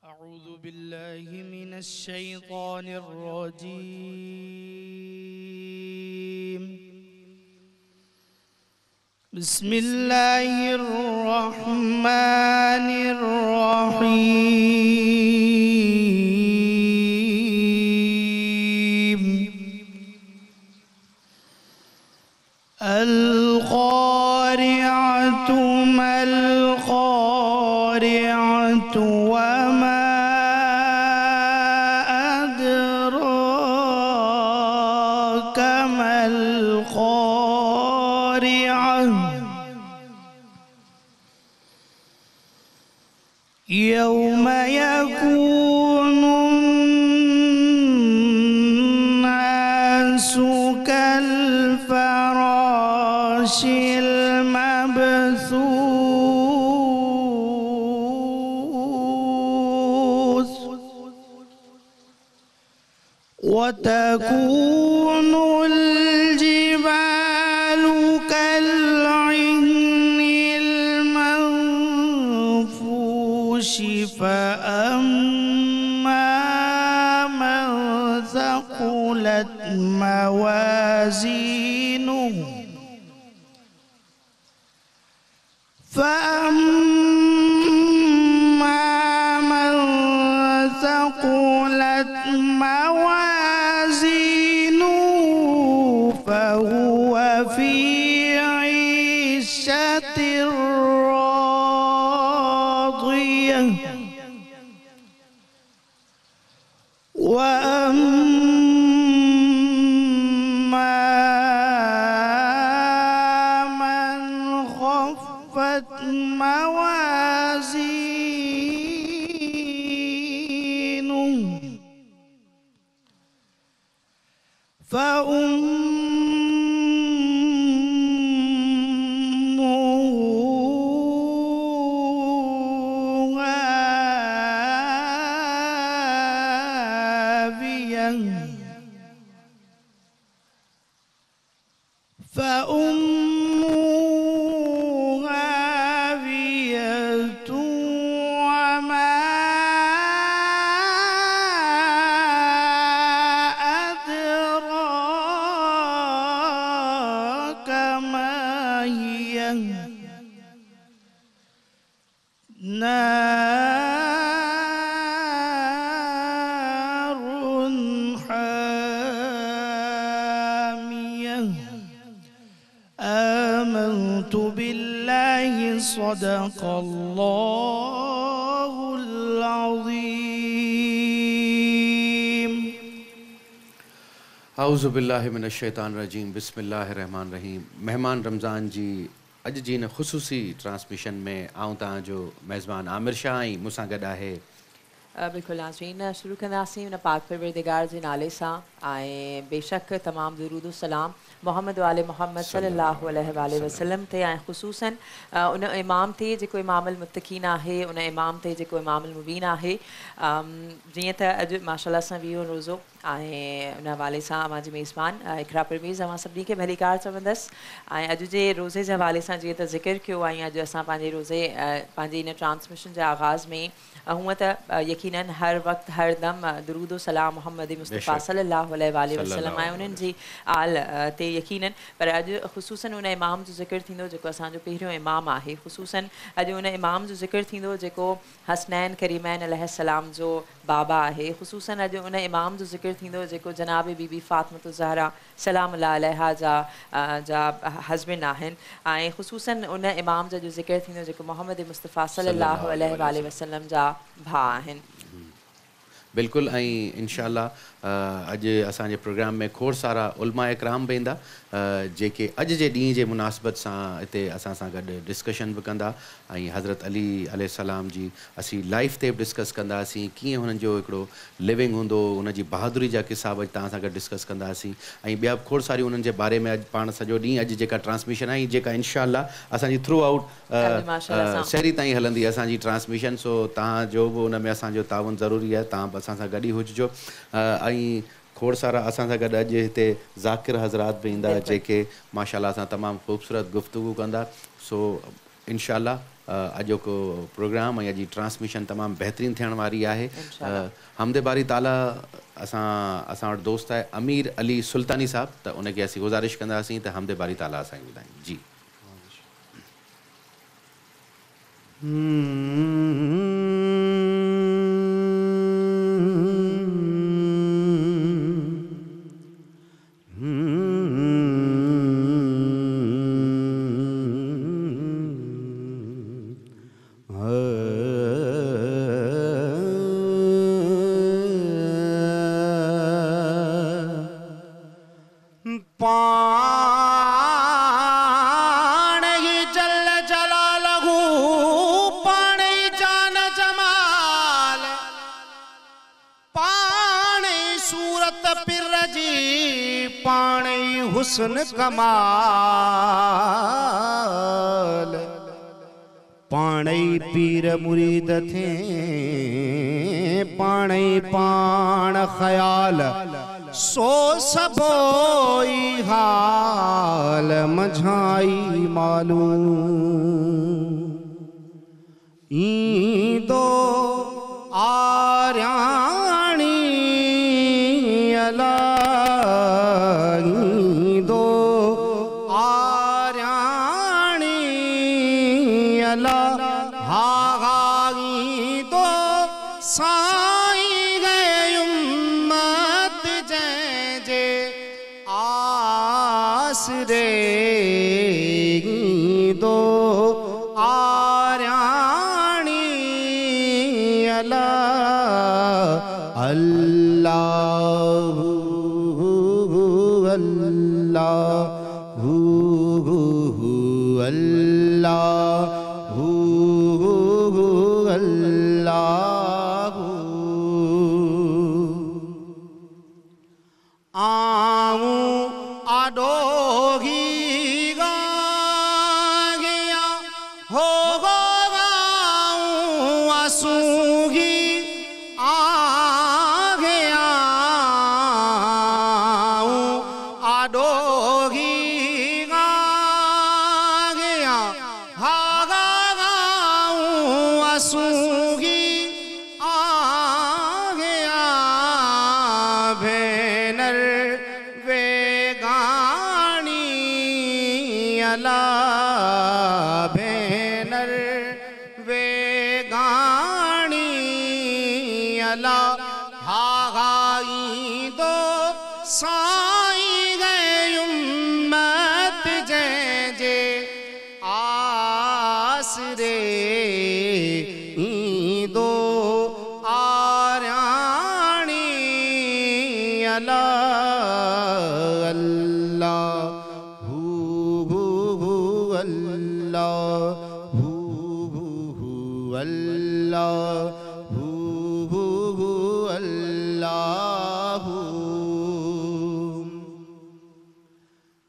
أعوذ بالله من الشيطان الرجيم. بسم الله الرحمن الرحيم. القارعة ما القارعة وما أدراك ما القارعة. يوم يكون الناس كالفراش المبثوث وتكون الجبال كالعهن المنفوش فأما من ثقلت موازينه فهو في عيشة راضية وأما من خفت موازينه فأمه هاوية وما أدراك ما هي نار حامية. آمنت بالله صدق الله العظيم. اعوذ باللہ من الشیطان الرجیم. بسم اللہ الرحمن الرحیم. مہمان رمضان جی اج جی ان خصوصی ٹرانسمیشن میں آؤں تاں جو میزبان عامر شاہ ऐं मूंसां गॾु आहे. बिल्कुलु नाज़रीन, शुरू कंदासीं उन पाक परवरदिगार जे नाले सां ऐं बेशक तमामु दुरूद सलाम मोहम्मद वाले मोहम्मद सल्लल्लाहु अलैहि वसल्लम ते ऐं ख़ुसूसन उन इमाम ते जेको इमामुल मुत्तक़ीन आहे, उन इमाम ते जेको इमामुल मुबीन आहे. जीअं त अॼु माशाअल्लाह सां वियो रोज़ो ऐं उन हवाले सां मुंहिंजी मेज़बान इकरा परवेज़ अवां सभिनी खे भलीकार चवंदसि. ऐं अॼु जे रोज़े जे हवाले सां जीअं त ज़िक्र कयो ऐं अॼु असां पंहिंजे रोज़े पंहिंजे इन ट्रांसमिशन जे आगाज़ में हूअं त यकीनन हर वक़्तु हर दम दुरूद सलाम मोहम्मद मुस्तफ़ा सल्लल्लाहु अलैहि वसल्लम ऐं उन्हनि जी आल ते यकीनन, पर अॼु ख़ुसूसन उन इमाम जो ज़िक्र थींदो जेको असांजो पहिरियों इमाम आहे. ख़ुसूसन अॼु उन इमाम जो ज़िक्र थींदो जेको हसनैन करीमैन अलैहिस्सलाम जो बाबा आहे. ख़ुसूसन अॼु उन इमाम जो ज़िक्र थींदो जेको जनाब बीबी फ़ातिमतुज़ ज़हरा सलामुल्लाह अलैहा जा हस्बैंड आहिनि. ऐं ख़ुसूसन उन इमाम जो ज़िक्र थींदो जेको मोहम्मद मुस्तफ़ा सल्लल्लाहु अलैहि वसल्लम जा भाउ आहिनि. बिल्कुलु. ऐं इंशाअल्लाह अॼु असांजे प्रोग्राम में खोड़ सारा उलमा इकराम बि ईंदा जेके अॼु जे ॾींहं जे मुनासिबत सां हिते असां सां गॾु डिस्कशन बि कंदा ऐं हज़रत अली अलैहिस्सलाम जी असीं लाइफ ते बि डिस्कस कंदासीं, कीअं हुननि जो हिकिड़ो लिविंग हूंदो, हुनजी बहादुरी जा किसा बि तव्हां सां गॾु डिस्कस कंदासीं ऐं ॿिया बि खोड़ सारियूं उन्हनि जे बारे में अॼु पाण सॼो ॾींहुं अॼु जेका ट्रांसमिशन आहे जेका इंशाअल्लाह असांजी थ्रू आउट शहरी ताईं हलंदी असांजी ट्रांसमिशन. सो तव्हांजो बि उन में असांजो ताउन ज़रूरी आहे, तव्हां बि असां सां गॾु ई हुजिजो. ऐं खोड़ सारा असां सां गॾु अॼु हिते ज़ाकिर हज़रात बि ईंदा जेके माशाअल्लाह सां तमामु ख़ूबसूरत गुफ़्तगू कंदा. सो इंशाअल्लाह अॼोको प्रोग्राम ऐं अॼु जी ट्रांसमिशन तमामु बहितरीनु थियण वारी आहे. हमदे बारी ताला असां वटि दोस्त आहे अमीर अली सुल्तानी साहब, त उनखे असीं गुज़ारिश कंदासीं त हमदे बारी ताला असांखे ॿुधाइनि. जी हुस्न कमाल पाणई पीर मुरीद थे पाणई पाण ख्याल सो सबोई हाल मझाई मालूम ईंदो आर्याणी अला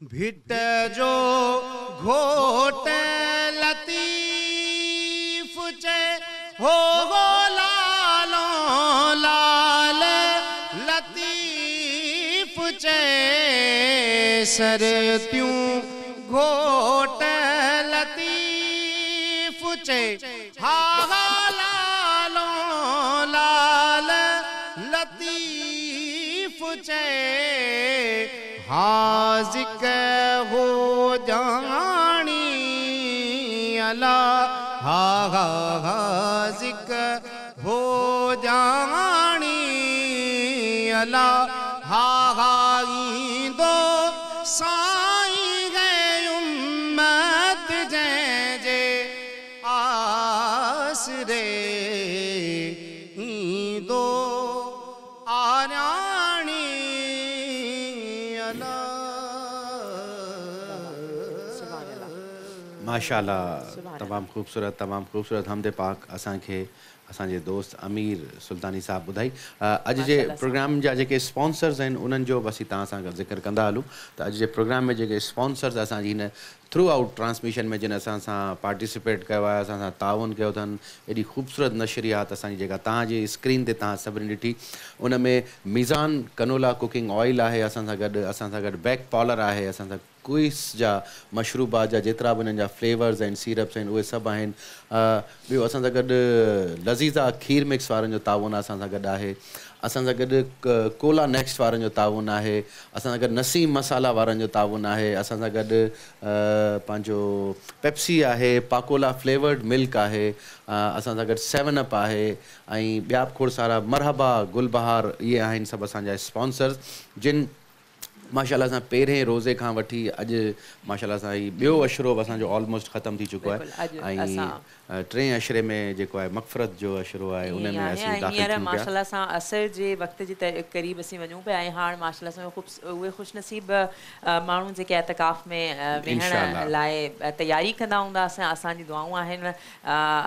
भिट जो घोट लतीफ चे हो लालो लाल लतीफ चे सर त्यूं घोट लतीफ चे हा लालो लाल लतीफ चे हाजिक हो जानी अला हा हाजिक हो जानी अला हा दो साई गए उम्मत जे जे आसरे दो आरानी माशाल्लाह तमाम खूबसूरत हमदे पाक असांखे असांजे दोस्त अमीर सुल्तानी साहब ॿुधाई. अॼु जे प्रोग्राम जा जेके स्पॉन्सर्स आहिनि उन्हनि जो बि असीं तव्हां सां गॾु ज़िक्र कंदा हलूं त अॼु जे प्रोग्राम में जेके स्पॉन्सर्स असांजी हिन थ्रू आउट ट्रांसमिशन में जिन असां सां पार्टिसिपेट कयो आहे, असां सां ताउन कयो अथनि, एॾी ख़ूबसूरत नशरियात असांजी जेका तव्हांजी स्क्रीन ते तव्हां सभिनी ॾिठी, उन में मीज़ान कनोला कुकिंग ऑयल आहे, असां सां गॾु बैक पॉलर आहे, असां सां स्क्वीस जा मशरूबात जा जेतिरा बि हिननि जा फ्लेवर्स आहिनि सीरप्स आहिनि उहे सभु आहिनि ॿियो असां सां गॾु लज़ीज़ा खीर मिक्स वारनि जो ताउन असां सां गॾु आहे असां सां गॾु कोला नेक्स्ट वारनि जो ताउन आहे असां सां गॾु नसीम मसाला वारनि जो ताउन आहे असां सां गॾु पंहिंजो पेप्सी आहे पाकोला फ्लेवर्ड मिल्क आहे असां सां गॾु 7 अप आहे ऐं ॿिया बि खोड़ सारा मरहबा गुलबहार इहे आहिनि सभु असांजा स्पॉन्सर्स जिन माशाल्लाह सां पहिरें रोज़े खां वठी अॼु माशाल्लाह सां ही ॿियो अशरो बि असांजो ऑलमोस्ट ख़तमु थी चुको आहे ऐं टें अशरे में जेको आहे मग़फ़रत जो अशरो आहे उन में असीं दाख़िल हींअर माशाल्लाह सां असर जे वक़्त जे क़रीब असीं वञूं पिया ऐं हाणे माशाल्लाह सां उहे ख़ुशनसीब माण्हू जेके एतिकाफ़ में वेहण लाइ तयारी कंदा हूंदा असांजी दुआऊं आहिनि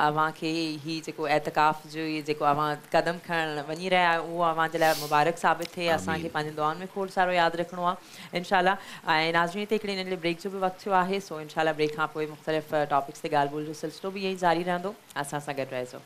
अव्हांखे ही जेको एतिकाफ़ जो जेको अव्हां क़दम खणणु वञी रहिया आहियो उहो अव्हांजे लाइ मुबारक साबित थिए असांखे पंहिंजे दुआउनि में खोड़ सारो यादि रखिणो आहे इंशाल्लाह ऐं नाज़रीन ते हिकिड़ी नंढी ब्रेक जो बि वक़्तु थियो आहे सो इंशाल्लाह ब्रेक खां पोइ मुख़्तलिफ़ टॉपिक्स ते ॻाल्हि ॿोल जो सिलसिलो बि ईअं ई जारी रहंदो असां सां गॾु रहिजो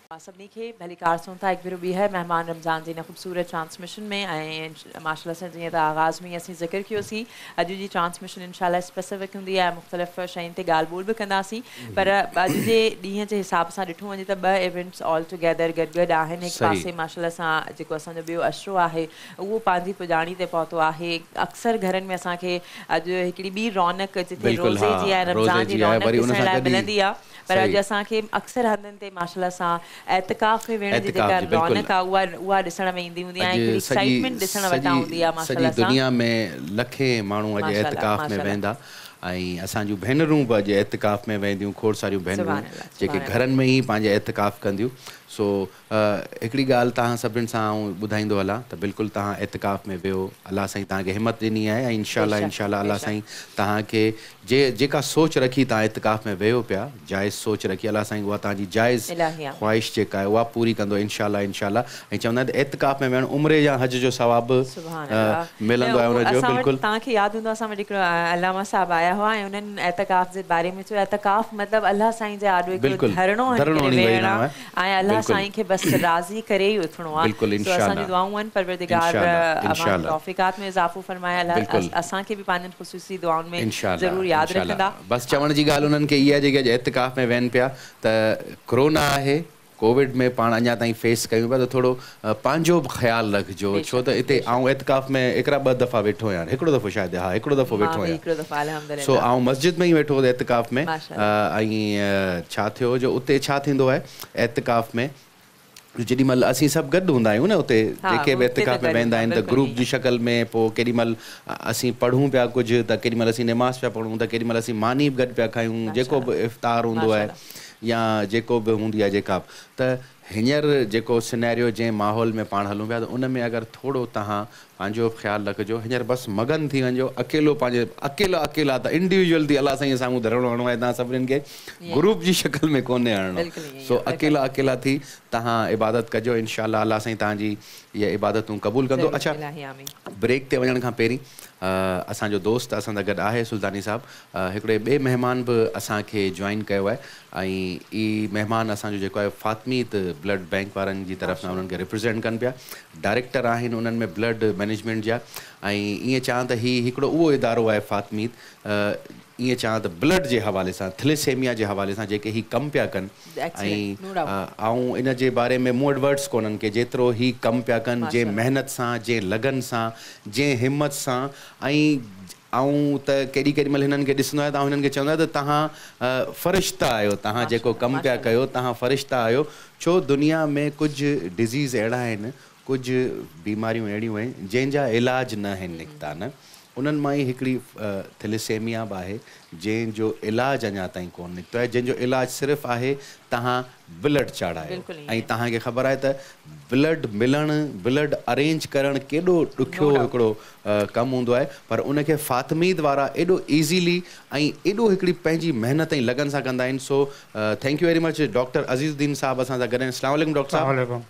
सभिनी खे भली कार सूं था हिकु भेरो ॿी है महिमान रमज़ान जी हिन ख़ूबसूरत ट्रांसमिशन में ऐं माशाल्लाह सां जीअं त आगाज़ में असीं ज़िक्र कयोसीं अॼु जी ट्रांसमिशन इंशाल्लाह स्पेसिफिक हूंदी आहे मुख़्तलिफ़ शयुनि ते ॻाल्हि ॿोल बि कंदासीं पर अॼु जे ॾींहं जे हिसाब सां ॾिठो वञे त 2 इवेंट्स ऑल टुगेदर गॾु आहिनि हिकु पासे माशाल्लाह सां जेको असांजो ॿियो अशरो आहे उहो पंहिंजी पुॼाणी ते पहुतो आहे अक्सर घरनि में असांखे अॼु हिकिड़ी ॿी रौनक जिते रोज़े जी आहे रमज़ान जी रौनक ॾिसण लाइ मिलंदी आहे पर अॼु असांखे अक्सर हंधनि ते माशाल्लाह सां एतिकाफ़ में वेहण जी जेका रौनक आहे उहा ॾिसण में ईंदी हूंदी आहे हिकिड़ी एक्साइटमेंट ॾिसण वटां हूंदी आहे माशाल्लाह सॼी दुनिया में लखे माण्हू अॼु एतिकाफ़ में वेंदा ऐं असांजूं भेनरूं बि अॼु एतिकाफ़ में वेंदियूं खोड़ सारियूं भेनरूं जेके घरनि में ई पंहिंजे एतिकाफ़ कंदियूं सो हिकिड़ी ॻाल्हि तव्हां सभिनी सां आउं ॿुधाईंदो हलां त बिल्कुलु तव्हां एतिकाफ़ में वियो अलाह साईं तव्हांखे हिमत ॾिनी आहे ऐं इंशाल्लाह अलाह साईं तव्हांखे जेका सोच रखी तव्हां एतिकाफ़ में वियो पिया जाइज़ सोच रखी अलाह साईं उहा तव्हांजी जाइज़ ख़्वाहिश जेका आहे उहा पूरी कंदो इंशाल्लाह ऐं चवंदा आहिनि एतिकाफ़ में विहणु उमिरि या हज जो सवाबु मिलंदो आहे हुनजो बिल्कुलु तव्हांखे यादि हूंदो असां वटि हिकिड़ो अलामा साहिबु आया हुआ ऐं उन्हनि एतिकाफ़ जे बारे में चयो एतिकाफ़ मतिलबु अलाह साईं जे आॾो हिकिड़ो धरणो ऐं अलाह साईं खे बसि राज़ी करे ई उथणो आहे असांजी दुआऊं आहिनि परवरदिगार तौफ़ीक़ात में इज़ाफ़ो फरमाए अलाह असांखे बि पंहिंजनि ख़ुसूसी दुआउनि में ज़रूरु यादि रखंदा बसि चवण जी ॻाल्हि उन्हनि खे इहा आहे जेके एतिकाफ़ में वेहनि पिया त कोरोना आहे कोविड में पाण अञा ताईं फेस कयूं पिया त थोरो पंहिंजो बि ख़्यालु रखिजो छो त हिते आउं एतिकाफ़ में हिकिड़ा 2 दफ़ा वेठो आहियां हिकिड़ो दफ़ो शायदि हिकिड़ो दफ़ो वेठो आहियां सो आउं मस्जिद में ई वेठो हुओ एतिकाफ़ में ऐं छा थियो जो उते छा थींदो आहे एतिकाफ़ में जेॾी महिल असीं सभु गॾु हूंदा आहियूं न उते जेके बि एतिकाफ़ में वेंदा आहिनि त ग्रुप जी शकल में पोइ केॾी महिल असीं पढ़ूं पिया कुझु त केॾी महिल असीं निमाज़ पिया पढ़ूं त केॾी महिल असीं मानी बि गॾु पिया खायूं जेको बि इफ़्तार हूंदो आहे या जेको बि हूंदी आहे जेका त हींअर जेको सिनेरियो जंहिं माहौल में पाण हलूं पिया त उन में अगरि थोरो तव्हां पंहिंजो ख़्यालु रखिजो हींअर बसि मगन थी वञो अकेलो पंहिंजे अकेला त इंडिविजुअल थी अलाह साईं साम्हूं धरणो हणणो आहे तव्हां सभिनीनि खे ग्रुप जी शकल में कोन्हे हणणो सो अकेला थी तव्हां इबादत कजो इंशाल्लाह अलाह साईं तव्हांजी इहा इबादतूं क़बूल कंदो अच्छा ब्रेक ते वञण खां पहिरीं असांजो दोस्त असां सां गॾु आहे सुल्तानी साहिबु हिकिड़े ॿिए महिमान बि असांखे जॉइन कयो आहे ऐं ई महिमान असांजो जेको आहे फातमीत ब्लड बैंक वारनि जी तरफ़ सां उन्हनि खे रिप्रेज़ेंट कनि पिया डायरेक्टर आहिनि उन्हनि में ब्लड मैनेजमेंट जा ऐं ईअं चवां त हिकिड़ो उहो इदारो आहे फातमीत ईअं चवां त ब्लड जे हवाले सां थैलेसेमिया जे हवाले सां जेके ही कमु पिया कनि ऐं इन जे बारे में मूं वटि वर्ड्स कोन्हनि की जेतिरो ही कमु पिया कनि जंहिं महिनत सां जंहिं लगन सां जंहिं हिमत सां ऐं त केॾी महिल हिननि खे ॾिसंदो आहे त हिननि खे चवंदो आहे त तव्हां फ़रिश्ता आहियो तव्हां जेको कमु पिया कयो तव्हां फ़रिश्ता आहियो छो दुनिया में कुझु डिज़ीज़ अहिड़ा आहिनि कुझु बीमारियूं अहिड़ियूं आहिनि जंहिंजा इलाज न आहिनि निकिता न उन्हनि मां ई हिकिड़ी थैलेसेमिया बि आहे जंहिंजो इलाजु अञा ताईं कोन निकितो आहे जंहिंजो इलाजु सिर्फ़ु आहे तव्हां ब्लड चाढ़ायो ऐं तव्हांखे ख़बर आहे त ब्लड मिलणु ब्लड अरेंज करणु केॾो ॾुखियो हिकिड़ो कमु हूंदो आहे पर उनखे फातमीद वारा एॾो ईज़ीली ऐं एॾो हिकिड़ी पंहिंजी महिनत ऐं लगन सां कंदा आहिनि so thank you very much doctor Azizuddin साहिबु असां सां गॾु आहिनि अस्सलाम वालेकुम डॉक्टर साहिबु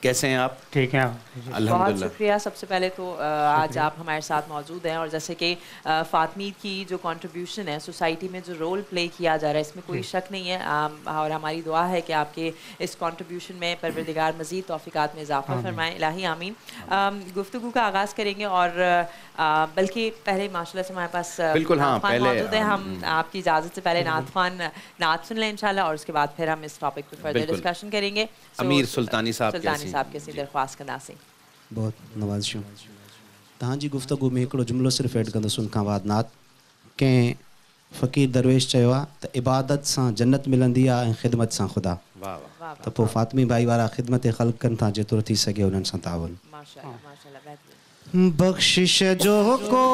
کیسے ہیں آپ؟ ٹھیک ہے بہت الحمدللہ. شکریہ. سب سے پہلے تو آج آپ ہمارے ساتھ موجود ہیں اور جیسے کہ فاطمید کی جو کنٹریبیوشن ہے سوسائٹی میں جو رول پلے کیا جا رہا ہے اس میں کوئی شک نہیں ہے اور ہماری دعا ہے کہ آپ کے اس کنٹریبیوشن میں پروردگار مزید توفیقات میں اضافہ فرمائیں. الہی آمین. گفتگو کا آغاز کریں گے اور بلکہ پہلے ماشاء اللہ سے ہمارے پاس بالکل ہاں نعت خوان پہلے موجود ہیں. ہم آپ کی اجازت سے پہلے نعت خوان نعت سن لیں انشاءاللہ اور اس کے بعد پھر ہم اس ٹاپک پہ فردر ڈسکشن کریں گے. امیر سلطانی صاحب کیسی درخواست کناسیں. بہت نوازشوں تہاں جی گفتگو میں ایکڑو جملو صرف ایڈ کندس ان کھان بعد نعت کہیں فقیر درویش چیو ت عبادت سان جنت ملندی ہے خدمت سان خدا. واہ واہ. تو پو فاطمی بھائی وارا خدمت خلق کن تھا جتر تھی سگے انہن سان تعاون. ماشاءاللہ ماشاءاللہ بہترین. بخشش جو کو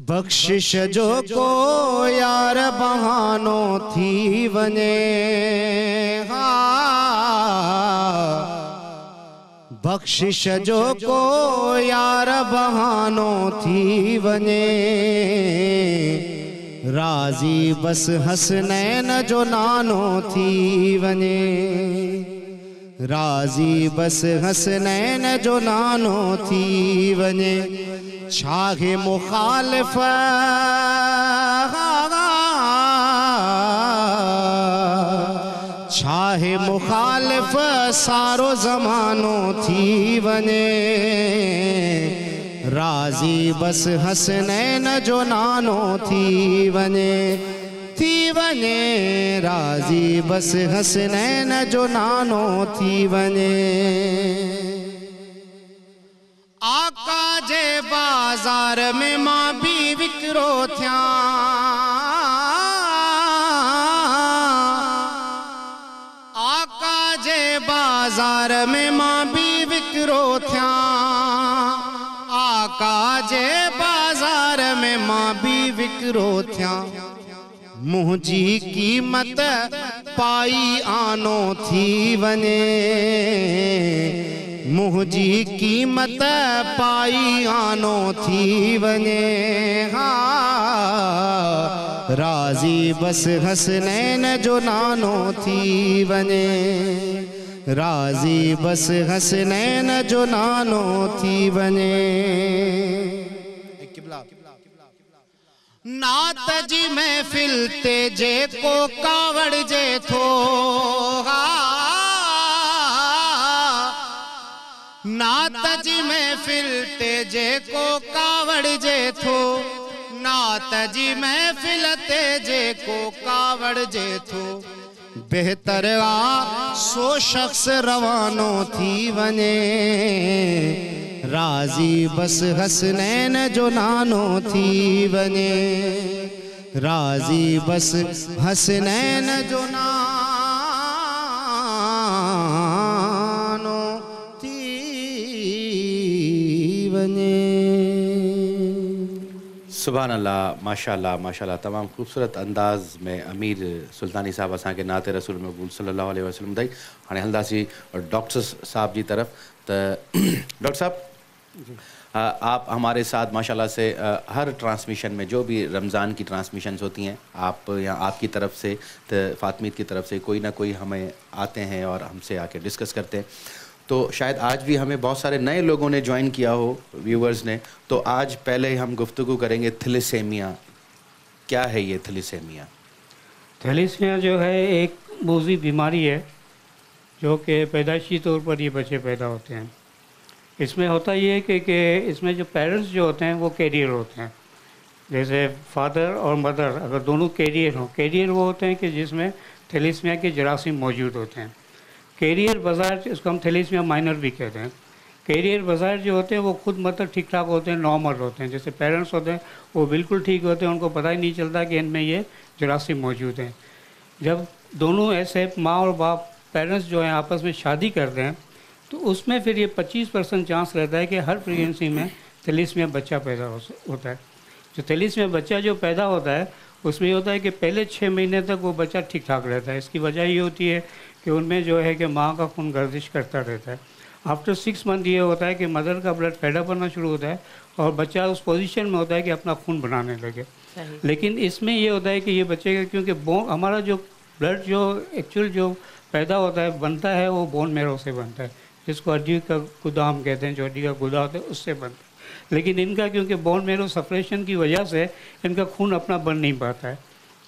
بخشش جو کو یار بہانو تھی ونے. بخشش جو کو یار بہانو تھی ونے. راضی بس حسنین جو نانو تھی ونے. راضی بس حسنین جو نانو تھی ونے. چھاگے مخالف چھاہے مخالف سارو زمانو تھی ونے. راضی بس حسنین جو نانو تھی ونے. تھی ونے راضی بس حسنین جو نانو تھی ونے. آقا جے بازار میں ماں بھی وکرو تھیاں. آقا جے بازار میں ماں بھی وکرو تھیاں. آقا جے بازار میں ماں بھی وکرو تھیاں. مجھے قیمت پائی آنو تھی ونے. مجھے قیمت پائی آنو تھی ونے. راضی بس حسنین جو نانو تھی ونے. راضی بس حسنین جو نانو تھی ونے. نعت جی محفل تے جے کو کاوڑ جے تھو. نعت جی محفل تے جے کو کاوڑ جے تھو. نعت جی محفل تے جے کو کاوڑ جے تھو. بہتر آ سو شخص روانو تھی ونے. راضی بس حسنین جو نانو تھی ونے. راضی بس حسنین جو نانو تھی ونے. سبحان اللہ ماشاءاللہ ماشاءاللہ. تمام خوبصورت انداز میں امیر سلطانی صاحب اساں کے نعت رسول مقبول صلی اللہ علیہ وسلم دائی. ہانے ہلداسی ڈاکٹر صاحب جی طرف. تو ڈاکٹر صاحب آپ ہمارے ساتھ ماشاءاللہ سے ہر ٹرانسمیشن میں جو بھی رمضان کی ٹرانسمیشنز ہوتی ہیں آپ یا آپ کی طرف سے تو فاطمید کی طرف سے کوئی نہ کوئی ہمیں آتے ہیں اور ہم سے آ کے ڈسکس کرتے ہیں. تو شاید آج بھی ہمیں بہت سارے نئے لوگوں نے جوائن کیا ہو ویورز نے. تو آج پہلے ہم گفتگو کریں گے تھیلیسیمیا. کیا ہے یہ تھیلیسیمیا؟ تھیلیسیمیا جو ہے ایک موذی بیماری ہے جو کہ پیدائشی طور پر یہ بچے پیدا ہوتے ہیں. اس میں ہوتا یہ ہے کہ اس میں جو پیرنٹس جو ہوتے ہیں وہ کیریئر ہوتے ہیں. جیسے فادر اور مدر اگر دونوں کیریئر ہوں. کیریئر وہ ہوتے ہیں کہ جس میں تھیلیسیمیا کے جراثیم موجود ہوتے ہیں. کیریئر بظاہر اس کو ہم تھیلیسیمیا مائنر بھی کہتے ہیں. کیریئر بظاہر جو ہوتے ہیں وہ خود مطلب ٹھیک ٹھاک ہوتے ہیں, نارمل ہوتے ہیں. جیسے پیرنٹس ہوتے ہیں وہ بالکل ٹھیک ہوتے ہیں, ان کو پتہ ہی نہیں چلتا کہ ان میں یہ جراثیم موجود ہیں. جب دونوں ایسے ماں اور باپ پیرنٹس جو ہیں آپس میں شادی کرتے ہیں تو اس میں پھر یہ 25% چانس رہتا ہے کہ ہر پریگننسی میں تھیلیسیمیا بچہ پیدا ہوتا ہے. جو تھیلیسیمیا بچہ جو پیدا ہوتا ہے اس میں یہ ہوتا ہے کہ پہلے 6 مہینے تک وہ بچہ ٹھیک ٹھاک رہتا ہے. اس کی وجہ یہ ہوتی ہے کہ ان میں جو ہے کہ ماں کا خون گردش کرتا رہتا ہے आफ्टर 6 मंथ ये होता है कि मदर का ब्लड पैदा करना शुरू होता है और बच्चा उस पोजीशन में होता है कि अपना खून बनाने लगे। लेकिन इसमें ये होता है कि ये बच्चे का, क्योंकि हमारा जो ब्लड जो एक्चुअल जो पैदा होता है बनता है वो बोन मैरो से बनता है, जिसको हड्डी का गुदा हम कहते हैं, जो हड्डी का गुदा होता है उससे बनता है। लेकिन इनका क्योंकि बोन मैरो सप्रेशन की वजह से इनका खून अपना बन नहीं पाता है।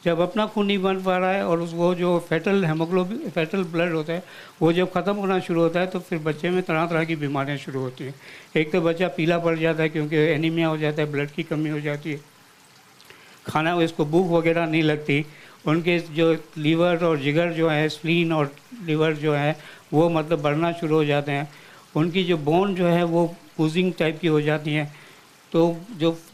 जब अपना खून नहीं बन पा रहा है और वो जो फैटल हेमोग्लोबिन फैटल ब्लड होता है वो जब ख़त्म होना शुरू होता है तो फिर बच्चे में तरह तरह की बीमारियां शुरू होती हैं। एक तो बच्चा पीला पड़ जाता है क्योंकि एनीमिया हो जाता है, ब्लड की कमी हो जाती है, खाना इसको भूख वगैरह नहीं लगती, उनके जो लीवर और जिगर जो है, स्प्लीन और लीवर जो है वो मतलब बढ़ना शुरू हो जाते हैं, उनकी जो बोन जो है वो पूजिंग टाइप की हो जाती हैं। तो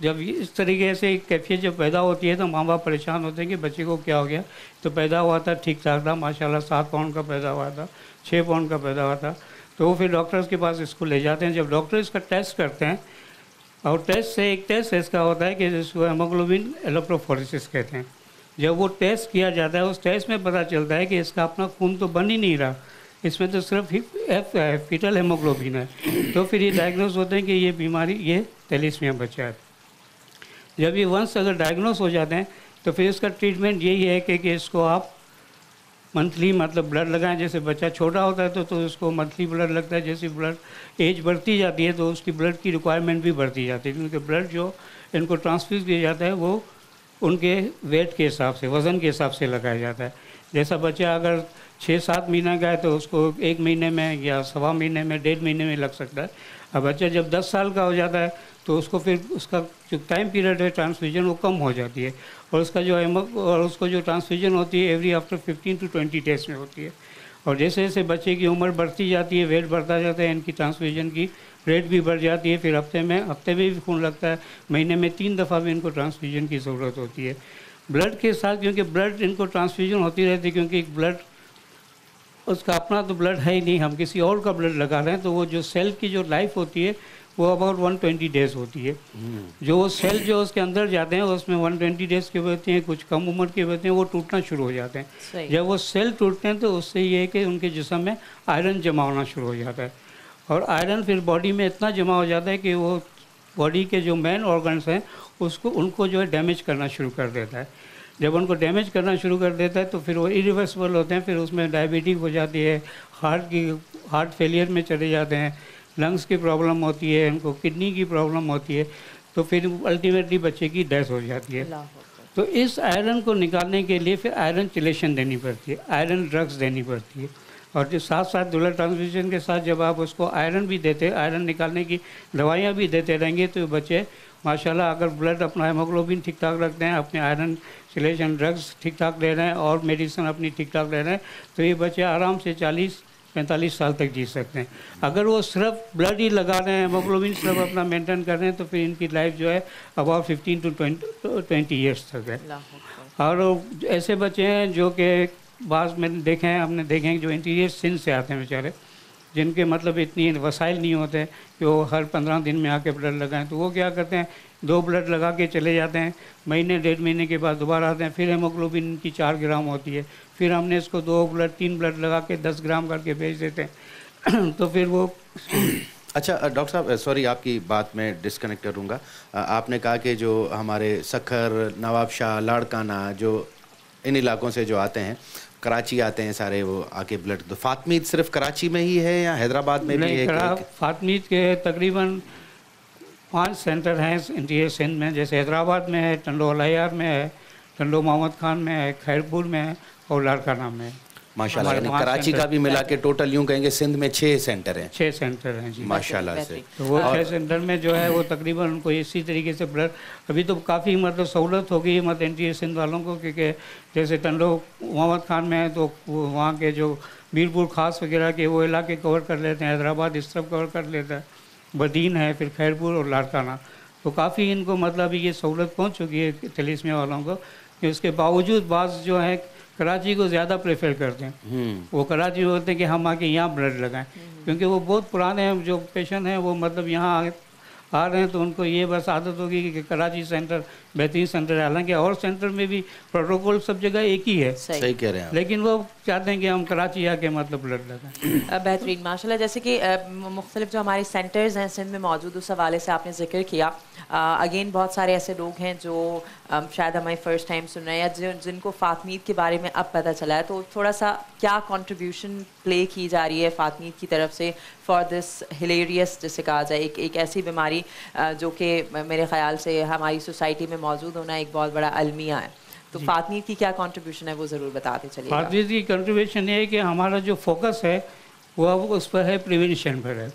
जब इस तरीके से कैफियत जब पैदा होती है तो माँ बाप परेशान होते हैं कि बच्चे को क्या हो गया। तो पैदा हुआ था ठीक ठाक था, माशाल्लाह 7 पाउंड का पैदा हुआ था, 6 पाउंड का पैदा हुआ था। तो वो फिर डॉक्टर्स के पास इसको ले जाते हैं। जब डॉक्टर इसका टेस्ट करते हैं और एक टेस्ट इसका होता है कि जिसको हेमोग्लोबिन इलेक्ट्रोफोरेसिस कहते हैं। जब वो टेस्ट किया जाता है उस टेस्ट में पता चलता है कि इसका अपना खून तो बन ही नहीं रहा, इसमें तो सिर्फ एफ है, फीटल हेमोग्लोबिन है। तो फिर ये डायग्नोस होते हैं कि ये बीमारी ये थैलेसीमिया बच्चा है। जब ये वंस अगर डायग्नोस हो जाते हैं तो फिर इसका ट्रीटमेंट यही है कि इसको आप मंथली मतलब ब्लड लगाएं। जैसे बच्चा छोटा होता है तो उसको मंथली ब्लड लगता है, जैसे ब्लड एज बढ़ती जाती है तो उसकी ब्लड की रिक्वायरमेंट भी बढ़ती जाती है, क्योंकि ब्लड जो इनको ट्रांसफ्यूज किया जाता है वो उनके वेट के हिसाब से, वज़न के हिसाब से लगाया जाता है। जैसा बच्चा अगर 6-7 महीना का है तो उसको 1 महीने में या 1.25 महीने में, 1.5 महीने में लग सकता है। अब बच्चा जब 10 साल का हो जाता है तो उसको फिर उसका जो टाइम पीरियड है ट्रांसफ्यूजन वो कम हो जाती है, और उसको जो ट्रांसफ्यूजन होती है एवरी आफ्टर 15 to 20 डेज में होती है। और जैसे जैसे बच्चे की उम्र बढ़ती जाती है, वेट बढ़ता जाता है, इनकी ट्रांसफ्यूजन की रेट भी बढ़ जाती है। फिर हफ्ते में भी खून लगता है, महीने में 3 दफ़ा भी इनको ट्रांसफ्यूजन की ज़रूरत होती है। ब्लड के साथ क्योंकि ब्लड इनको ट्रांसफ्यूजन होती रहती है, क्योंकि ब्लड उसका अपना तो ब्लड है ही नहीं, हम किसी और का ब्लड लगा रहे हैं, तो वो जो सेल की जो लाइफ होती है वो अबाउट 120 डेज़ होती है। जो वो सेल जो उसके अंदर जाते हैं उसमें 120 डेज़ के होते हैं, कुछ कम उम्र के होते हैं, वो टूटना शुरू हो जाते हैं। जब वो सेल टूटते हैं तो उससे ये है कि उनके जिस्म में आयरन जमा होना शुरू हो जाता है, और आयरन फिर बॉडी में इतना जमा हो जाता है कि वो बॉडी के जो मेन ऑर्गन्स हैं उनको जो है डैमेज करना शुरू कर देता है। जब उनको डैमेज करना शुरू कर देता है तो फिर वो इरिवर्सिबल होते हैं, फिर उसमें डायबिटीज हो जाती है, हार्ट फेलियर में चले जाते हैं, लंग्स की प्रॉब्लम होती है, उनको किडनी की प्रॉब्लम होती है, तो फिर अल्टीमेटली बच्चे की डेथ हो जाती है। तो इस आयरन को निकालने के लिए फिर आयरन चिलेशन देनी पड़ती है, आयरन ड्रग्स देनी पड़ती है, और जो साथ साथ ब्लड ट्रांसफ्यूजन के साथ जब आप उसको आयरन भी देते, आयरन निकालने की दवाइयाँ भी देते रहेंगे तो बच्चे माशाल्लाह अगर ब्लड अपना हेमोग्लोबिन ठीक ठाक रखते हैं, अपने आयरन चिलेशन ड्रग्स ठीक ठाक ले रहे हैं और मेडिसिन अपनी ठीक ठाक ले रहे हैं, तो ये बच्चे आराम से 40-45 साल तक जी सकते हैं। अगर वो सिर्फ ब्लड ही लगा रहे हैं, हेमोग्लोबिन सिर्फ अपना मेंटेन कर रहे हैं, तो फिर इनकी लाइफ जो है अबाउट 15 to 20 ईयर्स तक है। और ऐसे बच्चे हैं जो कि बाद में हमने देखे हैं जो इंटीरियर सिंध से आते हैं बेचारे, जिनके मतलब इतनी वसाइल नहीं होते कि वो हर 15 दिन में आके ब्लड लगाएं, तो वो क्या करते हैं 2 ब्लड लगा के चले जाते हैं, महीने 1.5 महीने के बाद दोबारा आते हैं, फिर हेमोग्लोबिन की 4 ग्राम होती है, फिर हमने इसको 3 ब्लड लगा के 10 ग्राम करके भेज देते हैं। तो फिर वो अच्छा डॉक्टर साहब, सॉरी आपकी बात में डिस्कनेक्ट करूँगा। आपने कहा कि जो हमारे सखर, नवाबशाह, लाड़काना, जो इन इलाकों से जो आते हैं, कराची आते हैं सारे, वो आके ब्लड, तो फातमीद सिर्फ कराची में ही है या हैदराबाद में भी है? फातमीद के तकरीबन 5 सेंटर हैं इंटीरियर सिंध में, जैसे हैदराबाद में है, टंडो अलायार में है, टंडो मोहम्मद खान में है, खैरपुर में है और लाड़काना में है। माशाल्लाह, कराची का भी मिला के टोटल यूँ कहेंगे सिंध में 6 सेंटर हैं। 6 सेंटर हैं जी, माशाल्लाह से। तो वो 6 सेंटर में जो है वो तकरीबन उनको इसी तरीके से ब्लड, अभी तो काफ़ी मतलब सहूलत हो गई है मतलब इंटीरियर सिंध वालों को, क्योंकि जैसे टंडो मोहम्मद खान में है तो वहाँ के जो मीरपुर खास वगैरह के वो इलाके कवर कर लेते हैं, हैदराबाद इस तरफ कवर कर लेता है, बदीन है, फिर खैरपुर और लाड़काना, तो काफ़ी इनको मतलब ये सहूलत पहुँच चुकी है थैलेसीमिया वालों को। कि उसके बावजूद बाज़ जो है कराची को ज़्यादा प्रेफर करते हैं, वो कराची बोलते हैं कि हम आके यहाँ ब्लड लगाएं, क्योंकि वो बहुत पुराने जो पेशेंट हैं वो मतलब यहाँ आ रहे हैं तो उनको ये बस आदत होगी कि कराची सेंटर बेहतरीन सेंटर है, हालांकि और सेंटर में भी प्रोटोकॉल सब जगह एक ही है, सही कह रहे हैं आप। लेकिन वो चाहते हैं कि हम कराची आके मतलब ब्लड लगाएं। बेहतरीन माशाल्लाह। जैसे कि मुख्तलिफ जो हमारे सेंटर्स हैं सिंध में मौजूद, उस हवाले से आपने जिक्र किया। अगेन बहुत सारे ऐसे लोग हैं जो शायद हमारी फ़र्स्ट टाइम सुन रहे हैं या जिनको फ़ातमीद के बारे में अब पता चला है, तो थोड़ा सा क्या कंट्रीब्यूशन प्ले की जा रही है फ़ातमीद की तरफ से फॉर दिस हिलेरियस, जिसे कहा जाए एक ऐसी बीमारी जो कि मेरे ख़्याल से हमारी सोसाइटी में मौजूद होना एक बहुत बड़ा अलमिया है। तो फ़ातमीद की क्या कंट्रीब्यूशन है वो ज़रूर बताते चलिए। फ़ातमीद की कंट्रीब्यूशन ये है कि हमारा जो फोकस है वो अब उस पर है, प्रिवेंशन पर है,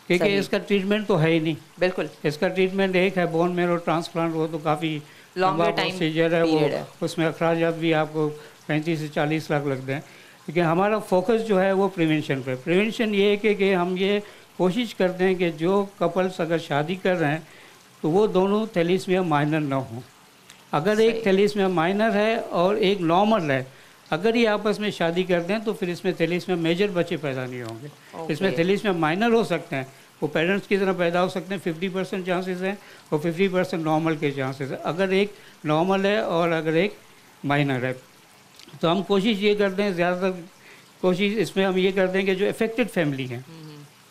क्योंकि इसका ट्रीटमेंट तो है ही नहीं। बिल्कुल, इसका ट्रीटमेंट एक है बोन मैरो ट्रांसप्लांट, वो तो काफ़ी लंबा प्रोसीजर है, वो उसमें अखराजात भी आपको 35 से 40 लाख लगते हैं। लेकिन हमारा फोकस जो है वो प्रिवेंशन पर। प्रिवेंशन ये है कि हम ये कोशिश करते हैं कि जो कपल्स अगर शादी कर रहे हैं तो वो दोनों थैलेसीमिया माइनर ना हो। अगर एक थैलेसीमिया माइनर है और एक नॉर्मल है, अगर ये आपस में शादी करते हैं तो फिर इसमें थैलेसीमिया मेजर बच्चे पैदा नहीं होंगे। इसमें थैलेसीमिया माइनर हो सकते हैं, वो पेरेंट्स की तरह पैदा हो सकते हैं, 50% चांसेस हैं और 50% नॉर्मल के चांसेस हैं, अगर एक नॉर्मल है और अगर एक माइनर है। तो हम कोशिश ये करते हैं, ज़्यादातर कोशिश इसमें हम ये करते हैं कि जो अफेक्टेड फैमिली हैं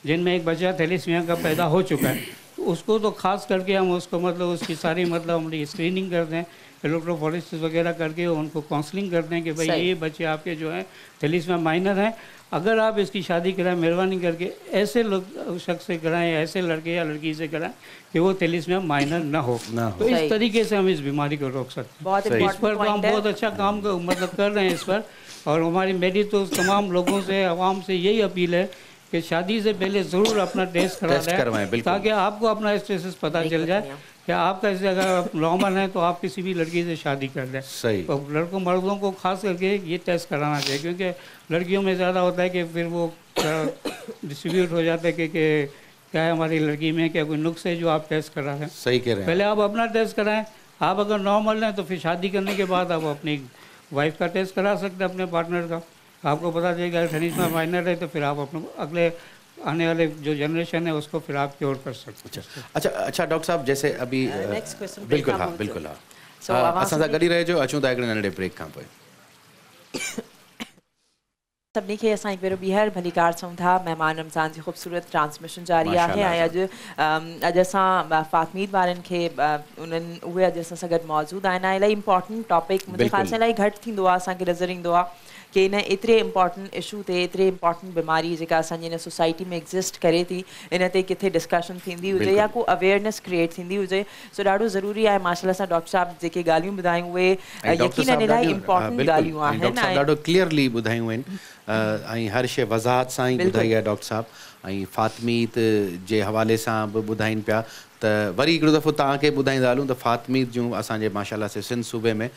जिनमें एक बच्चा थैलेसीमिया का पैदा हो चुका है, तो उसको तो ख़ास करके हम उसको मतलब उसकी सारी मतलब हमारी स्क्रीनिंग करते हैं, इलेक्ट्रोफोरेसिस वगैरह करके उनको काउंसलिंग करते हैं कि भाई ये बच्चे आपके जो हैं थैलेसीमिया माइनर हैं, अगर आप इसकी शादी कराएं मेहरबानी करके ऐसे लोग शख्स से कराएं, ऐसे लड़के या लड़की से कराएं कि वो थैलेसीमिया माइनर ना हो। तो इस तरीके से हम इस बीमारी को रोक सकते हैं। इस पर तो हम बहुत अच्छा काम मतलब कर रहे हैं इस पर, और हमारी मेरी तो तमाम लोगों से, आवाम से यही अपील है कि शादी से पहले ज़रूर अपना टेस्ट करवाएं ताकि आपको अपना स्टेटस पता चल जाए कि आपका इसे अगर नॉर्मल है तो आप किसी भी लड़की से शादी कर लें। सही। तो लड़कों मर्दों को खास करके ये टेस्ट कराना चाहिए, क्योंकि लड़कियों में ज़्यादा होता है कि फिर वो डिस्ट्रीब्यूट हो जाता है कि क्या है हमारी लड़की में, क्या कोई नुक्स है जो आप टेस्ट करा रहे हैं। सही कह रहे हैं। पहले आप अपना टेस्ट कराएं, आप अगर नॉर्मल हैं तो फिर शादी करने के बाद आप अपनी वाइफ का टेस्ट करा सकते हैं, अपने पार्टनर का। आपको पता चलेगा थैलेसीमिया माइनर है तो फिर आप अपने अगले आने वाले जो जनरेशन है उसको फिर आप क्योर कर सकते हैं। अच्छा डॉक्टर साहब, जैसे अभी बिल्कुल हाँ बिल्कुल हाँ असां सां गॾु रहिजो, अचूं था हिकिड़े नंढे ब्रेक खां पोइ। सभिनी खे असां हिकु भेरो ॿीहर भलीकार चऊं था। महिमान रमज़ान जी ख़ूबसूरत ट्रांसमिशन जारी आहे ऐं अॼु असां फ़ातमीद वारनि खे उन्हनि उहे अॼु असां सां गॾु मौजूदु आहिनि। इलाही इंपॉर्टेंट टॉपिक मुंहिंजे ख़्याल सां इलाही घटि थींदो आहे, असांखे नज़र ईंदो आहे कि इन एतिरे इंपॉर्टेंट इशू ते, एतिरे इंपॉर्टेंट बीमारी जेका असांजी इन सोसाइटी में एग्ज़िस्ट करे थी, इन ते किथे डिस्कशन थींदी हुजे या को अवेयरनेस क्रिएट थींदी हुजे। सो ॾाढो ज़रूरी आहे माशाल्लाह सां डॉक्टर साहब जेके ॻाल्हियूं ॿुधायूं उहे यकीनन इलाही इंपॉर्टेंट ॻाल्हियूं आहिनि, ॾाढो क्लियरली ॿुधायूं आहिनि ऐं हर शइ वज़ाहत सां ई ॿुधाई आहे डॉक्टर साहब। ऐं फ़ातमीद जे हवाले सां बि ॿुधाइनि पिया। त वरी हिकिड़ो दफ़ो तव्हांखे ॿुधाईंदा हलूं त फ़ातमीद जूं असांजे माशाल्लाह से सिंध सूबे में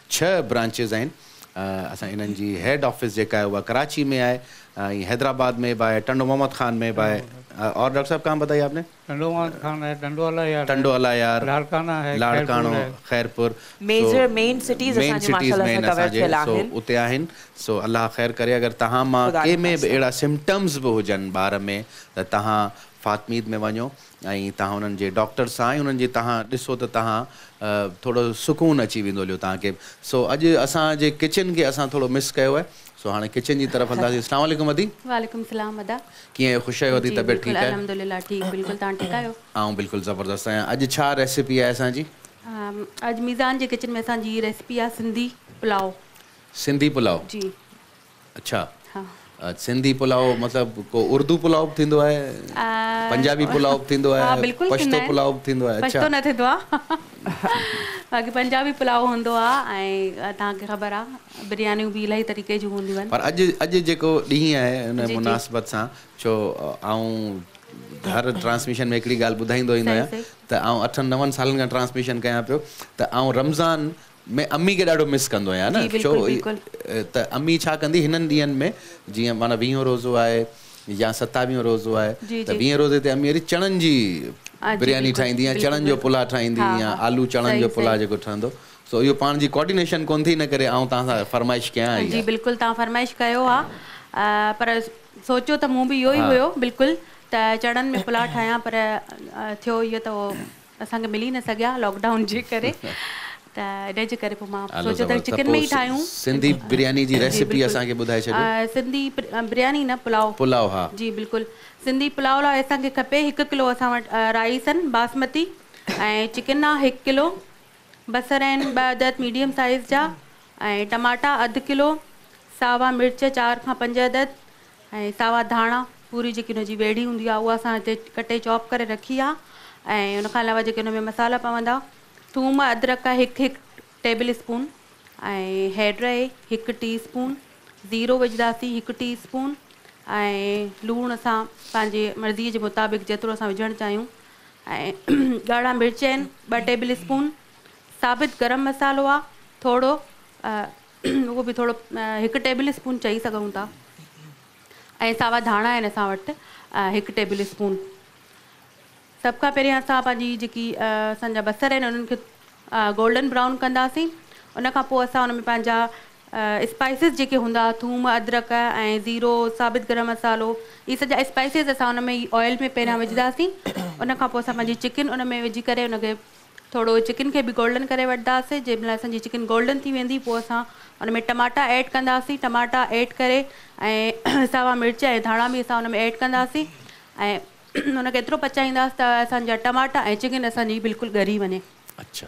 6 ब्रांचिस आहिनि। असां इन्हनि जी हेड ऑफिस जेका है वह कराची में है, हैदराबाद में भी है, टंडो मोहम्मद खान में भी है, और डॉक्टर साहब कहाँ बताइए आपने? टंडो मोहम्मद खान है, टंडोवाला यार, लाड़काना है, लाड़कानो, खैरपुर, मेजर मेन सिटीज में उते आहिनि। सो अल्लाह ख़ैर करे। अगर तव्हां मां के में भी अहिड़ा सिम्टम्स भी हुजनि ॿार में त तव्हां फ़ातमीद में वञो ऐं तव्हां उन्हनि जे डॉक्टर सां ऐं उन्हनि जी तव्हां ॾिसो त तव्हां थोरो सुकून अची वेंदो हलियो तव्हांखे। सो अॼु असांजे किचन खे असां थोरो मिस कयो आहे। सो हाणे किचन जी तरफ़ हलंदासीं। अस्सलाम वालेकुम अदी। वालेकुम सलाम अदा। कीअं ख़ुशि आहियो अदी? तबियत ठीकु आहे? अल्हम्दुलिल्लाह ठीक, बिल्कुल। तव्हां ठीकु आहियो? आऊं बिल्कुल ज़बरदस्त आहियां। अॼु छा रेसिपी आहे असांजी? अॼु मीज़ान जे किचन में असांजी रेसिपी आहे सिंधी पुलाव। सिंधी पुलाव जी? अच्छा सिंधी पुलाव मतलब को उर्दू पुलाव थींदो आहे, पंजाबी पुलाव थींदो आहे, पश्तो पुलाव थींदो आहे? पश्तो न थींदो आहे, बाक़ी पंजाबी पुलाव हूंदो आहे ऐं तव्हांखे ख़बर आहे बिरयानियूं बि इलाही तरीक़े जूं हूंदियूं आहिनि। पर अॼु जेको ॾींहुं आहे उन मुनासिबत सां छो आऊं हर ट्रांसमिशन में हिकिड़ी ॻाल्हि ॿुधाईंदो ईंदो आहियां त आऊं 8-9 सालनि खां ट्रांसमिशन कयां पियो त आऊं रमज़ान में अम्मी खे ॾाढो मिस कंदो आहियां न। छो त अम्मी छा कंदी हिननि ॾींहंनि में, जीअं माना 20 रोज़ो आहे या 27 रोज़ो आहे त 20 रोज़े ते अम्मी वरी चणनि जी बिरयानी ठाहींदी या चणनि जो पुलाउ ठाहींदी या आलू चणनि जो पुलाउ जेको ठहंदो। सो इहो पाण जी कोऑर्डिनेशन कोन थी, इन करे आऊं तव्हां सां फरमाइश कयां। जी बिल्कुलु, तव्हां फरमाइश कयो आहे, पर सोचियो त मूं बि इहो ई हुयो बिल्कुलु त त चणनि में पुलाउ ठाहियां, पर थियो इहो त उहो असांखे मिली न सघिया लॉकडाउन जे करे, त इन जे करे पोइ मां सोचियो त चिकन में ई ठाहियूं। सिंधी बिरयानी जी रेसिपी असांखे ॿुधाए छॾियो। सिंधी बिरयानी न, पुलाउ। हा जी बिल्कुलु। सिंधी पुलाउ लाइ असांखे खपे 1 किलो असां वटि राइस आहिनि बासमती, ऐं चिकन आहे 1 किलो, बसर आहिनि 2 अदद मीडियम साइज़ जा, ऐं टमाटा 1/2 किलो, सावा मिर्च 4 खां 5 अदद, ऐं सावा धाणा पूरी जेकी हुनजी वेड़ी हूंदी आहे उहा असां हिते कटे चॉप करे रखी आहे, ऐं उनखां अलावा जेके हुन में मसाला पवंदा, थूम अदरक 1 टेबल स्पून, ऐं हैड 1 टीस्पून, ज़ीरो विझंदासीं 1 टीस्पून, ऐं लूणु असां पंहिंजे मर्ज़ीअ जे मुताबिक़ जेतिरो असां विझणु चाहियूं, ऐं ॻाढ़ा मिर्च आहिनि 2 टेबल स्पून, साबित गरम मसालो आहे थोरो, उहो बि थोरो 1 टेबल स्पून चई सघूं था, ऐं सावा धाणा आहिनि असां वटि 1 टेबल स्पून। सभ खां पहिरियों असां पंहिंजी जेकी असांजा बसर आहिनि उन्हनि खे गोल्डन ब्राउन कंदासीं, उनखां पोइ असां उन में पंहिंजा स्पाइसिस जेके हूंदा, थूम अदरक ऐं ज़ीरो साबित गरम मसालो, इहे सॼा स्पाइसिस असां उन में ऑयल में पहिरियां विझंदासीं, उनखां पोइ असां पंहिंजी चिकन उन में विझी करे उनखे थोरो चिकन खे बि गोल्डन करे वठंदासीं। जंहिं महिल असांजी चिकन गोल्डन थी वेंदी पोइ असां उन में टमाटा ऐड कंदासीं, टमाटा ऐड करे ऐं सावा मिर्च ऐं धाणा बि असां उन में ऐड कंदासीं, ऐं उनखे एतिरो पचाईंदासीं त असांजा टमाटा ऐं चिकन असांजी बिल्कुलु ॻरी वञे। अच्छा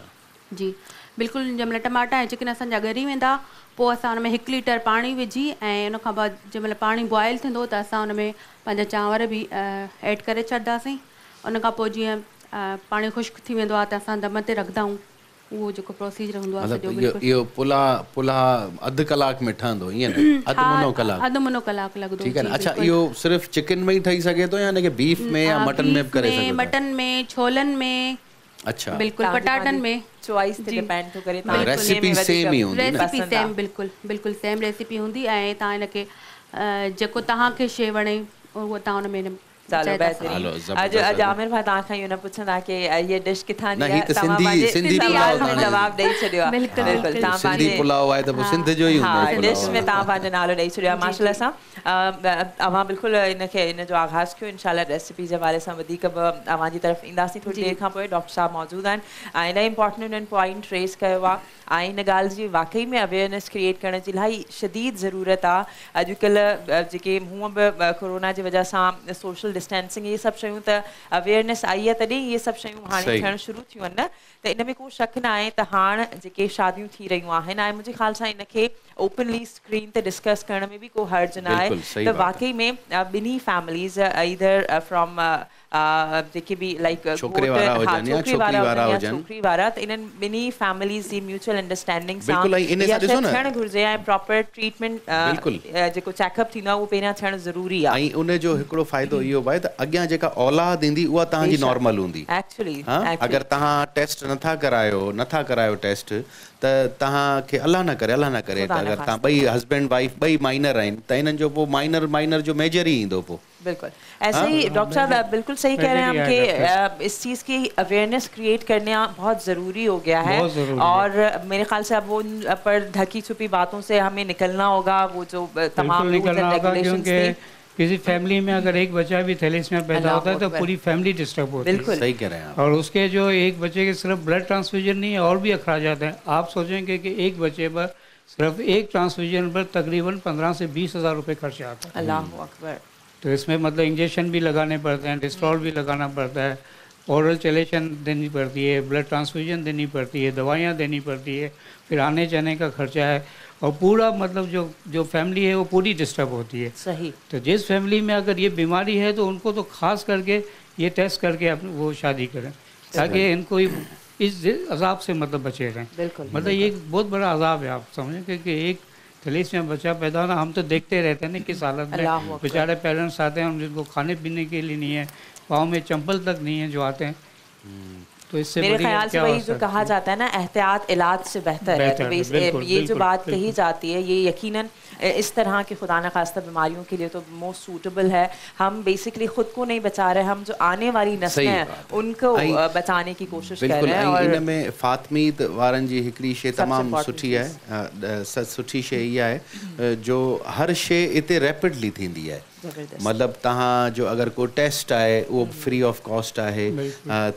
जी बिल्कुलु। जंहिं महिल टमाटा ऐं चिकन असांजा ॻरी वेंदा पोइ असां हुन में 1 लीटर पाणी विझी, ऐं उनखां बाद जंहिं महिल पाणी बॉइल थींदो त असां हुन में पंहिंजा चांवर बि ऐड करे छॾींदासीं। उनखां पोइ जीअं पाणी ख़ुश्क थी वेंदो आहे त असां दम ते रखंदा आहियूं, उहो जेको प्रोसीजर हूंदो आहे सॼो। इहो पुलाउ अधु कलाक में ठहंदो ईअं न? अधु मुनो कलाक लॻंदो। ठीकु आहे। अच्छा, इहो सिर्फ़ु चिकन में ई ठही सघे थो या हिनखे बीफ में या मटन में बि करे सघे? मटन में, छोलनि में, अच्छा बिल्कुलु, पटाटनि में, चॉइस ते डिपेंड थो करे। रेसिपी सेम ई हूंदी? रेसिपी सेम, बिल्कुलु सेम रेसिपी हूंदी, ऐं तव्हां हिनखे जेको तव्हांखे शइ वणे उहो तव्हां हुन में। चलो बहितरीन। अॼु आमिर भाई तव्हां खां इहो न पुछंदा कि इहा डिश किथां जी आहे, सिंधी पुलाउ जवाबु ॾेई छॾियो आहे। बिल्कुलु तव्हां सिंधी पुलाउ आहे त पोइ सिंध जो ई हूंदो। डिश में तव्हां पंहिंजो नालो ॾेई छॾियो आहे माशाल्लाह सां। अवां बिल्कुलु इनखे इन जो आगाज़ कयो, इंशाल्लाह रेसिपी जे हवाले सां वधीक बि अवां जी तरफ़ ईंदासीं थोरी देरि खां पोइ। डॉक्टर साहब मौजूदु आहिनि ऐं इलाही इंपॉर्टेंट उन्हनि पॉइंट रेस कयो आहे, ऐं हिन ॻाल्हि जी वाक़ई में अवेयरनेस क्रिएट करण जी इलाही शदीद ज़रूरत आहे। अॼुकल्ह जेके हूअं बि कोरोना जी वजह सां सोशल डिस्टेंसिंग इहे सभु शयूं त अवेयरनेस आई आहे, तॾहिं इहे सभु शयूं हाणे थियणु शुरू थियूं आहिनि, त इन में को शक न आहे त हाणे जेके शादियूं थी रहियूं आहिनि ऐं मुंहिंजे ख़्याल सां इनखे ओपनली स्क्रीन ते डिस्कस करण में बि को हर्ज न आहे। त वाक़ई में ॿिन्ही फैमिलीज़ इधर फ्रॉम जेके बि लाइक छोकिरी वारा, त इन्हनि ॿिन्ही फैमिलीज़ जी म्यूचुअल अंडरस्टैंडिंग सां थियणु घुरिजे, ऐं प्रॉपर ट्रीटमेंट जेको चेकअप थींदो आहे उहो पहिरियां थियणु ज़रूरी आहे। ऐं उनजो हिकिड़ो फ़ाइदो इहो आहे त अॻियां जेका औलाद ईंदी उहा तव्हांजी नॉर्मल हूंदी। एक्चुअली अगरि तव्हां टेस्ट नथा करायो टेस्ट, त तव्हांखे अलाह न करे त अगरि तव्हां ॿई हस्बैंड वाइफ ॿई माइनर आहिनि त इन्हनि जो पोइ माइनर जो मेजर ई ईंदो पोइ। बिल्कुल ऐसे ही डॉक्टर साहब बिल्कुल सही कह रहे हैं हम कि इस चीज़ की अवेयरनेस क्रिएट करना बहुत ज़रूरी हो गया है, और मेरे ख्याल से अब वो पर ढकी छुपी बातों से हमें निकलना होगा, वो जो तमाम रेगुलेशंस थे। किसी फैमिली में अगर एक बच्चा भी थैलेसीमिया पैदा होता है तो पूरी फैमिली डिस्टर्ब होती है। सही कह रहे हैं आप। और उसके जो एक बच्चे के सिर्फ ब्लड ट्रांसफ्यूजन नहीं है, और भी अखराजात हैं। आप सोचेंगे कि एक बच्चे पर सिर्फ एक ट्रांसफ्यूजन पर तकरीबन 15 से 20 हज़ार रुपये खर्च आता है। अल्लाहु अकबर। तो इसमें मतलब इंजेक्शन भी लगाने पड़ते हैं, डिस्ट्रॉल भी लगाना पड़ता है, ओरल चेलेशन देनी पड़ती है, ब्लड ट्रांसफ्यूजन देनी पड़ती है, दवाइयाँ देनी पड़ती है, फिर आने जाने का खर्चा है, और पूरा मतलब जो फैमिली है वो पूरी डिस्टर्ब होती है। सही। तो जिस फैमिली में अगर ये बीमारी है तो उनको तो खास करके ये टेस्ट करके अपनी वो शादी करें, ताकि इनको इस अजाब से मतलब बचे रहें। बिल्कुल। मतलब ये एक बहुत बड़ा अजाब है, आप समझें कि एक थैलेसीमिया में बच्चा पैदा होना, हम तो देखते रहते हैं ना किस हालत में बेचारे पेरेंट्स आते हैं, जिनको खाने पीने के लिए नहीं है, पाँव में चंपल तक नहीं है जो आते हैं। तो इससे मेरे ख्याल से वही जो कहा जाता है ना, एहतियात इलाज से बेहतर है। तो ये जो बात कही जाती है ये यकीनन इस तरह के खुदा न खास्ता बीमारियों के लिए तो मोस्ट सूटेबल है। हम बेसिकली खुद को नहीं बचा रहे, हम जो आने वाली नस्लें हैं उनको बचाने की कोशिश कर रहे हैं। और इनमें फातमीद वारनि जी हिकिड़ी शइ तमामु सुठी आहे, सुठी शइ इहा आहे जो हर शइ हिते रैपिडली थींदी आहे। مطلب تہاں جو اگر کوئی ٹیسٹ آئے وہ فری آف کاسٹ ہے,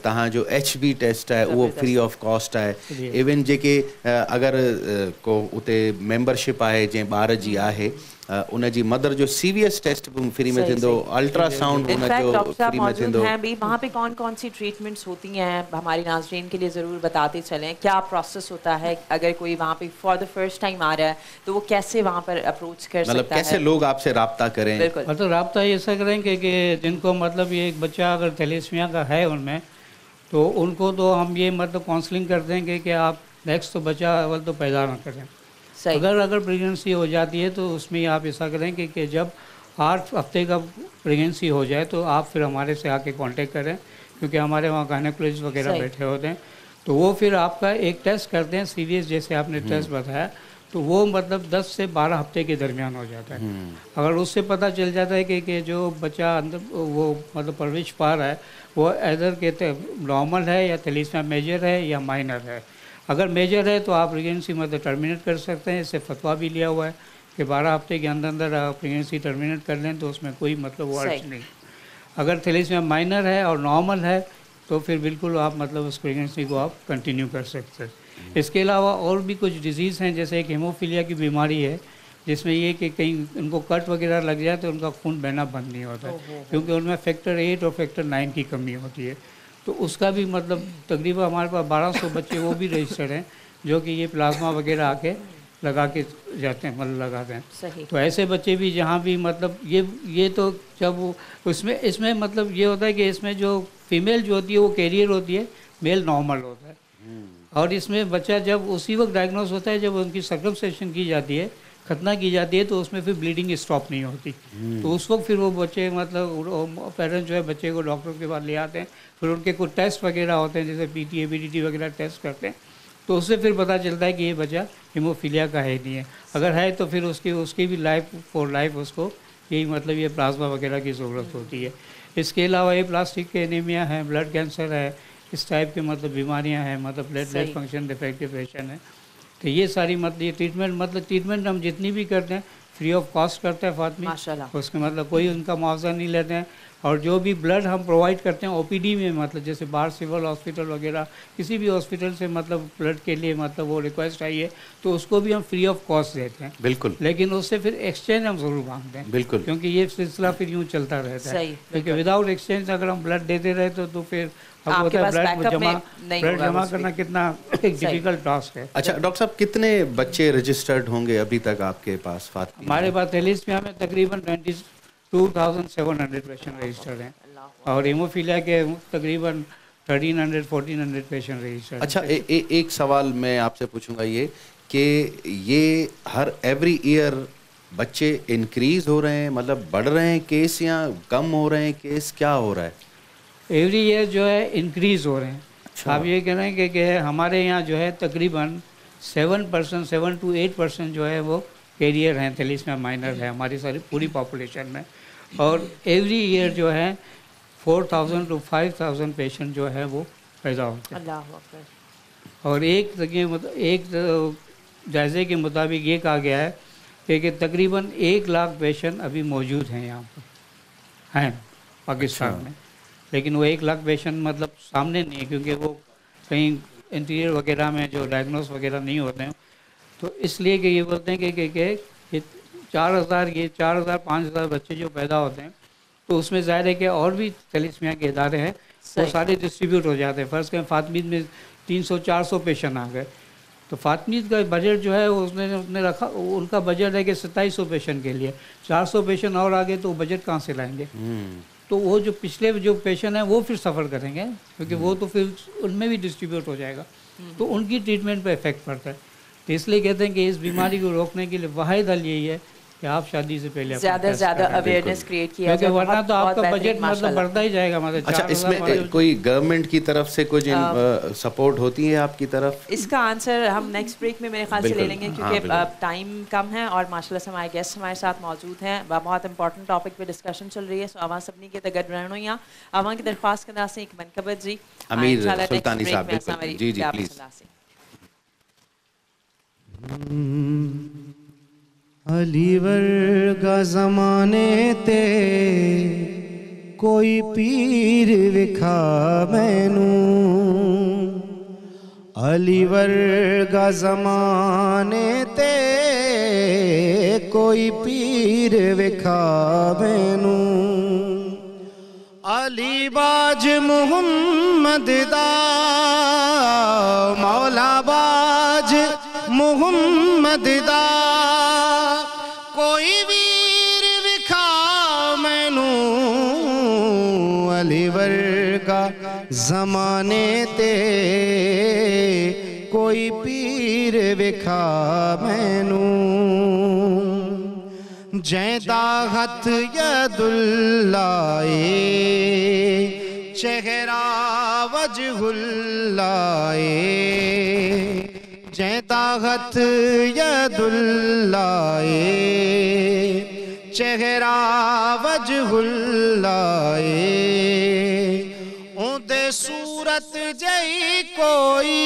تہاں جو HB ٹیسٹ ہے وہ فری آف کاسٹ ہے. ایون جے اگر کو اتنے ممبرشپ ہے جن بار جی ہے ان جی مدر جو CVS ٹیسٹ فری میں تھیندو, الٹرا ساؤنڈ ان جو فری میں تھیندو. وہاں پہ کون کون سی ٹریٹمنٹس ہوتی ہیں ہماری ناظرین کے لیے ضرور بتاتے چلیں, کیا پروسیس ہوتا ہے اگر کوئی وہاں پہ فار دا فرسٹ ٹائم آ رہا ہے تو وہ کیسے وہاں پر اپروچ کر سکتا ہے, مطلب کیسے لوگ آپ سے رابطہ کریں؟ مطلب رابطہ ایسا کریں کہ جن کو مطلب یہ ایک بچہ اگر تھیلیسیمیا کا ہے ان میں تو ان کو تو ہم یہ مطلب کاؤنسلنگ کر دیں گے کہ آپ نیکسٹ تو بچہ اول تو پیدا نہ کریں. اگر پریگننسی ہو جاتی ہے تو اس میں آپ ایسا کریں کہ جب 8 ہفتے کا پریگننسی ہو جائے تو آپ پھر ہمارے سے آ کے کانٹیکٹ کریں, کیونکہ ہمارے وہاں گائنیکولوجسٹ وغیرہ بیٹھے ہوتے ہیں, تو وہ پھر آپ کا ایک ٹیسٹ کرتے ہیں CVS جیسے آپ نے ٹیسٹ بتایا, تو وہ مطلب 10 سے 12 ہفتے کے درمیان ہو جاتا ہے. اگر اس سے پتہ چل جاتا ہے کہ جو بچہ اندر وہ مطلب پرورش پا رہا ہے وہ ایدر کہتے نارمل ہے یا تھیلیسیمیا میجر ہے یا مائنر ہے. اگر میجر ہے تو آپ پریگننسی مطلب ٹرمینیٹ کر سکتے ہیں, اس سے فتویٰ بھی لیا ہوا ہے کہ 12 ہفتے کے اندر آپ پریگننسی ٹرمینیٹ کر لیں تو اس میں کوئی مطلب وہ عرض نہیں. اگر تھیلیسیمیا مائنر ہے اور نارمل ہے تو پھر بالکل آپ مطلب اس پریگننسی کو آپ کنٹینیو کر سکتے ہیں. اس کے علاوہ اور بھی کچھ ڈیزیز ہیں, جیسے ایک ہیموفیلیا کی بیماری ہے جس میں یہ کہ کہیں ان کو کٹ وغیرہ لگ جائے تو ان کا خون بہنا بند نہیں ہوتا ہے, کیونکہ ان میں فیکٹر 8 اور فیکٹر 9 کی کمی ہوتی ہے. تو اس کا بھی مطلب تقریباً ہمارے پاس 1200 بچے وہ بھی رجسٹرڈ ہیں جو کہ یہ پلازما وغیرہ آ کے لگا کے جاتے ہیں, مطلب لگاتے ہیں. تو ایسے بچے بھی جہاں بھی مطلب یہ تو جب اس میں مطلب یہ ہوتا ہے کہ اس میں جو فیمیل جو ہوتی ہے وہ کیریئر ہوتی ہے, میل نارمل ہوتا ہے. اور اس میں بچہ جب اسی وقت ڈائگنوز ہوتا ہے جب ان کی سرکمسیشن کی جاتی ہے, ختنہ کی جاتی ہے, تو اس میں پھر بلیڈنگ اسٹاپ نہیں ہوتی. تو اس وقت پھر وہ بچے مطلب پیرنٹ جو ہے بچے کو ڈاکٹر کے پاس لے آتے ہیں, پھر ان کے کچھ ٹیسٹ وغیرہ ہوتے ہیں جیسے PTA BDT وغیرہ ٹیسٹ کرتے ہیں, تو اس سے پھر پتہ چلتا ہے کہ یہ بچہ ہیموفیلیا کا ہے نہیں ہے. اگر ہے تو پھر اس کی بھی لائف فور لائف اس کو یہی مطلب یہ پلازما وغیرہ کی ضرورت ہوتی ہے. اس کے علاوہ یہ پلاسٹک کے انیمیا ہے, بلڈ کینسر ہے, اس ٹائپ کے مطلب بیماریاں ہیں, مطلب بلڈ فنکشن ڈیفیکٹیویشن ہے. تو یہ ساری مطلب یہ ٹریٹمنٹ ہم جتنی بھی کرتے ہیں فری آف کاسٹ کرتے ہیں فاطمی, اس کے مطلب کوئی ان کا معاوضہ نہیں لیتے ہیں. اور جو بھی بلڈ ہم پرووائڈ کرتے ہیں OPD میں, مطلب جیسے باہر سول ہاسپٹل وغیرہ کسی بھی ہاسپٹل سے مطلب بلڈ کے لیے مطلب وہ ریکویسٹ آئی ہے تو اس کو بھی ہم فری آف کاسٹ دیتے ہیں. بالکل. لیکن اس سے پھر ایکسچینج ہم ضرور مانگتے ہیں. بالکل. کیونکہ یہ سلسلہ پھر یوں چلتا رہتا ہے, کیونکہ وداؤٹ ایکسچینج اگر ہم بلڈ دیتے رہے تو پھر اب ہوتا ہے بلڈ جمع کرنا کتنا ایک ڈیفیکلٹ ٹاسک ہے. اچھا ڈاکٹر صاحب, کتنے بچے رجسٹرڈ ہوں گے ابھی تک آپ کے پاس فاطمی؟ ہمارے پاس تھیلیسیمیا میں تقریباً 22,700 پیشنٹ رجسٹرڈ ہیں, اور ہیموفیلیا کے تقریباً 1,300-1,400 پیشنٹ رجسٹرڈ. اچھا ایک سوال میں آپ سے پوچھوں گا یہ کہ یہ ہر ایوری ایئر بچے انکریز ہو رہے ہیں, مطلب بڑھ رہے ہیں کیس یا کم ہو رہے ہیں کیس, کیا ہو رہا ہے؟ ایوری ایئر جو ہے انکریز ہو رہے ہیں. آپ یہ کہہ رہے ہیں کہ ہمارے یہاں جو ہے تقریباً 7% 7-8% جو ہے وہ کیریئر ہیں, تھیلیسیمیا مائنر ہے ہماری ساری پوری پاپولیشن میں. اور ایوری ایئر جو ہے 4,000 to 5,000 پیشنٹ جو ہے وہ پیدا ہوتے ہیں. اور ایک جائزے کے مطابق یہ کہا گیا ہے کہ تقریباً 1 لاکھ پیشنٹ ابھی موجود ہیں یہاں پر ہیں پاکستان میں, لیکن وہ 1 لاکھ پیشنٹ مطلب سامنے نہیں ہے کیونکہ وہ کہیں انٹیریئر وغیرہ میں جو ڈائگنوز وغیرہ نہیں ہوتے ہیں. تو اس لیے کہ یہ بولتے ہیں کہ 4,000-5,000 بچے جو پیدا ہوتے ہیں تو اس میں ظاہر ہے کہ اور بھی تھیلیسیمیا کے ادارے ہیں وہ سارے ڈسٹریبیوٹ ہو جاتے ہیں. فرض کریں فاطمید میں 300-400 پیشنٹ آ گئے تو فاطمید کا بجٹ جو ہے اس نے رکھا, ان کا بجٹ ہے کہ 2700 پیشنٹ کے لیے, 400 پیشنٹ اور آ گئے تو وہ بجٹ کہاں سے لائیں گے؟ تو وہ جو پچھلے جو پیشنٹ ہیں وہ پھر سفر کریں گے کیونکہ وہ تو پھر ان میں بھی ڈسٹریبیوٹ ہو جائے گا, تو ان کی ٹریٹمنٹ پہ افیکٹ پڑتا ہے. تو اس لیے کہتے ہیں کہ اس بیماری کو روکنے کے لیے واحد حل یہی ہے کہ آپ شادی سے پہلے زیادہ سے زیادہ اویئرنیس کریٹ کیا جائے, ورنہ تو آپ کا بجٹ مطلب بڑھتا ہی جائے گا. مطلب اچھا اس میں کوئی گورنمنٹ کی طرف سے کچھ سپورٹ ہوتی ہے آپ کی طرف؟ اس کا آنسر ہم نیکسٹ بریک میں میرے خیال سے لے لیں گے کیونکہ ٹائم کم ہے اور ماشاء اللہ سے ہمارے گیسٹ ہمارے ساتھ موجود ہیں. بہت امپورٹنٹ ٹاپک پہ ڈسکشن چل رہی ہے. سو اواں سبنی کے تگڑ رہنو یا اواں کی درخواست کرنا سے ایک منقبت جی امیر سلطانی صاحب. جی جی پلیز. علی ورگا زمانے تے کوئی پیر وکھا مینوں، علی ورگا زمانے تے کوئی پیر وکھا مینوں، علی باج محمد دا مولا باج محمد دا کوئی ویر وکھا مینوں، علی ورگا زمانے تے کوئی پیر وکھا مینوں، جیندا ہتھ ید اللہ چہرہ وجہ اللہ جیندا ہتھ ید اللہ چہرہ وجہ اللہ اُندے صورت جئی کوئی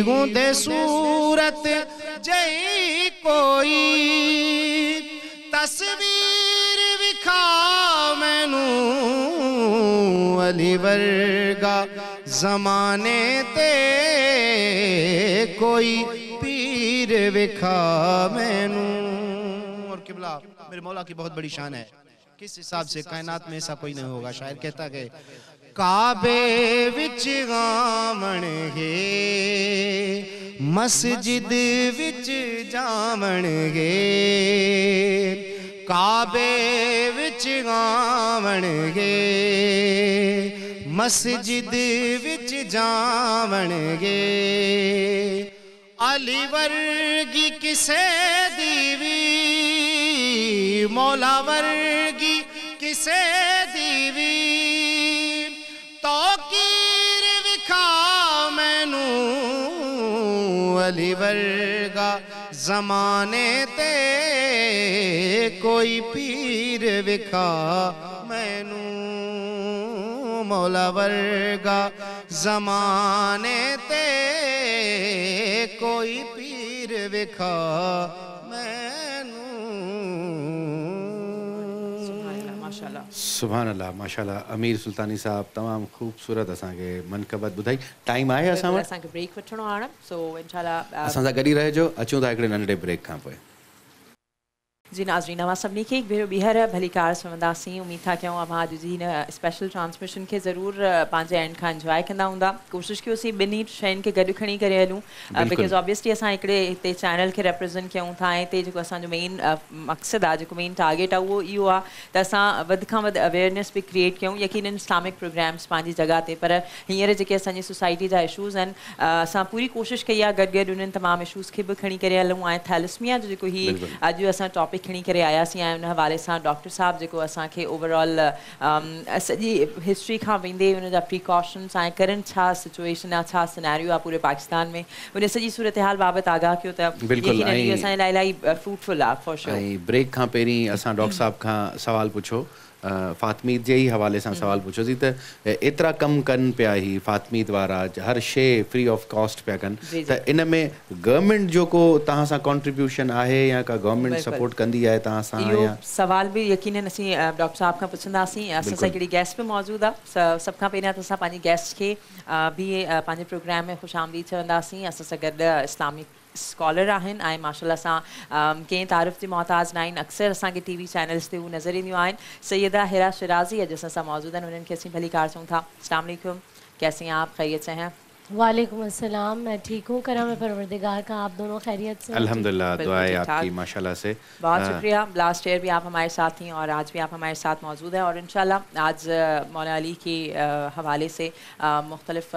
اُندے صورت جئی کوئی تصویر وکھا مینوں، علی ورگا زمانے تے کوئی پیر وکھا مینوں۔ اور قبلہ میرے مولا کی بہت بڑی شان ہے، کس حساب سے کائنات میں ایسا کوئی نہیں ہوگا۔ شاعر کہتا کہ کعبے وچ غامن گے مسجد وچ جامن گے، کعبے وچ غامن گے مسجد وچ جامن گے، علی ورگی کسے دیوی مولا ورگی کسے دیوی توقیر وکھا مینوں، علی ورگا زمانے تے کوئی پیر وکھا مینوں، مولا ورگا زمانے تے کوئی پیر وکھا سبحان اللہ ماشاءاللہ۔ امیر سلطانی صاحب تمام خوبصورت اساں کے منقبت بدھائی۔ ٹائم آئے اساں وٹ اساں کے بریک وٹھڻو آڻ، سو انشاءاللہ اساں سا گڈی رہجو، اچوں تا ہکڑے ننढे بریک کھان پوءِ۔ جی ناظرین اواں سبھی کے بہر بھلی کار سمنداسیں، امید تھا کہ اب آج جی اسپیشل ٹرانسمیشن کے ضرور پانچے اینڈ کا انجوائے کندا ہوندا، کوشش کیوں سی بنی شین کے گڈ کھڑی کرے ہلوں، بیکاز آبویسلی اساں ایکڑے تے چینل کے ریپرزینٹ کیوں تھا تے جو اساں جو مین مقصد آ جو مین ٹارگیٹ ہے وہ ایو آ ت اساں ود کھاں ود اویئرنیس بھی کریٹ کیوں، یقیناً اسلامک پروگرامس پانچی جگہ تے، پر ہینئر جے اساں جی سوسائٹی جا ایشوز ہیں اساں پوری کوشش کئی ہے گڈ گڈ انہن تمام ایشوز کے بھی کھڑی کرے ہلوں آئے تھیلسمیا جو ہی اج جو اساں ٹاپک کھڑی کرے آیا سی ان حوالے سے ڈاکٹر صاحب جو اساں کے اوور آل سجی ہسٹری کا ویندے ان جا پریکاشنس آئے کرنٹ چھا سچویشن چھا سینیریو آ پورے پاکستان میں انہیں سجی صورتحال بابت آگاہ کیوں تا بالکل اساں لائی فروٹفل آ فار شور۔ بریک کھان پہریں اساں ڈاکٹر صاحب کھان سوال پوچھو، فاطمید جے ہی حوالے سے سوال پوچھو سی تو اترا کم کن پیا ہی فاطمید وارا ہر شے فری آف کاسٹ پیا کن، تو ان میں گورنمنٹ جو کو تہاں سا کنٹریبیوشن ہے یا کا گورنمنٹ سپورٹ کندی ہے تہاں سا؟ یہ سوال بھی یقیناً اسی ڈاکٹر صاحب کا پوچھنداسیں، اساں ساکڑی گیسٹ پہ موجود آ، سب کا پہلے تو اساں پانچی گیسٹ کے بھی پانچے پروگرام میں خوش آمدید چونداسیں، اساں سا گڈ اسلامک اسکالر آہن آئے ماشاءاللہ ساں کہیں تعارف دی محتاج نائن اکثر اساں کے ٹی وی چینلز تے وہ نظر ہی نہیں آئیں، سیدہ ہرا شرازی ہے جیسا سا موجود ہیں، انہوں نے کیسی بھلی کار چوں تھا۔ السلام علیکم، کیسے ہیں آپ؟ خیریت سے ہیں؟ وعلیکم السلام، میں ٹھیک ہوں، کرم پروردگار کا، آپ دونوں خیریت سے؟ الحمدللہ، دعا ہے آپ کی ماشاءاللہ سے۔ بہت شکریہ، لاسٹ ایئر بھی آپ ہمارے ساتھ تھیں اور آج بھی آپ ہمارے ساتھ موجود ہیں، اور انشاءاللہ آج مولانا علی کے حوالے سے مختلف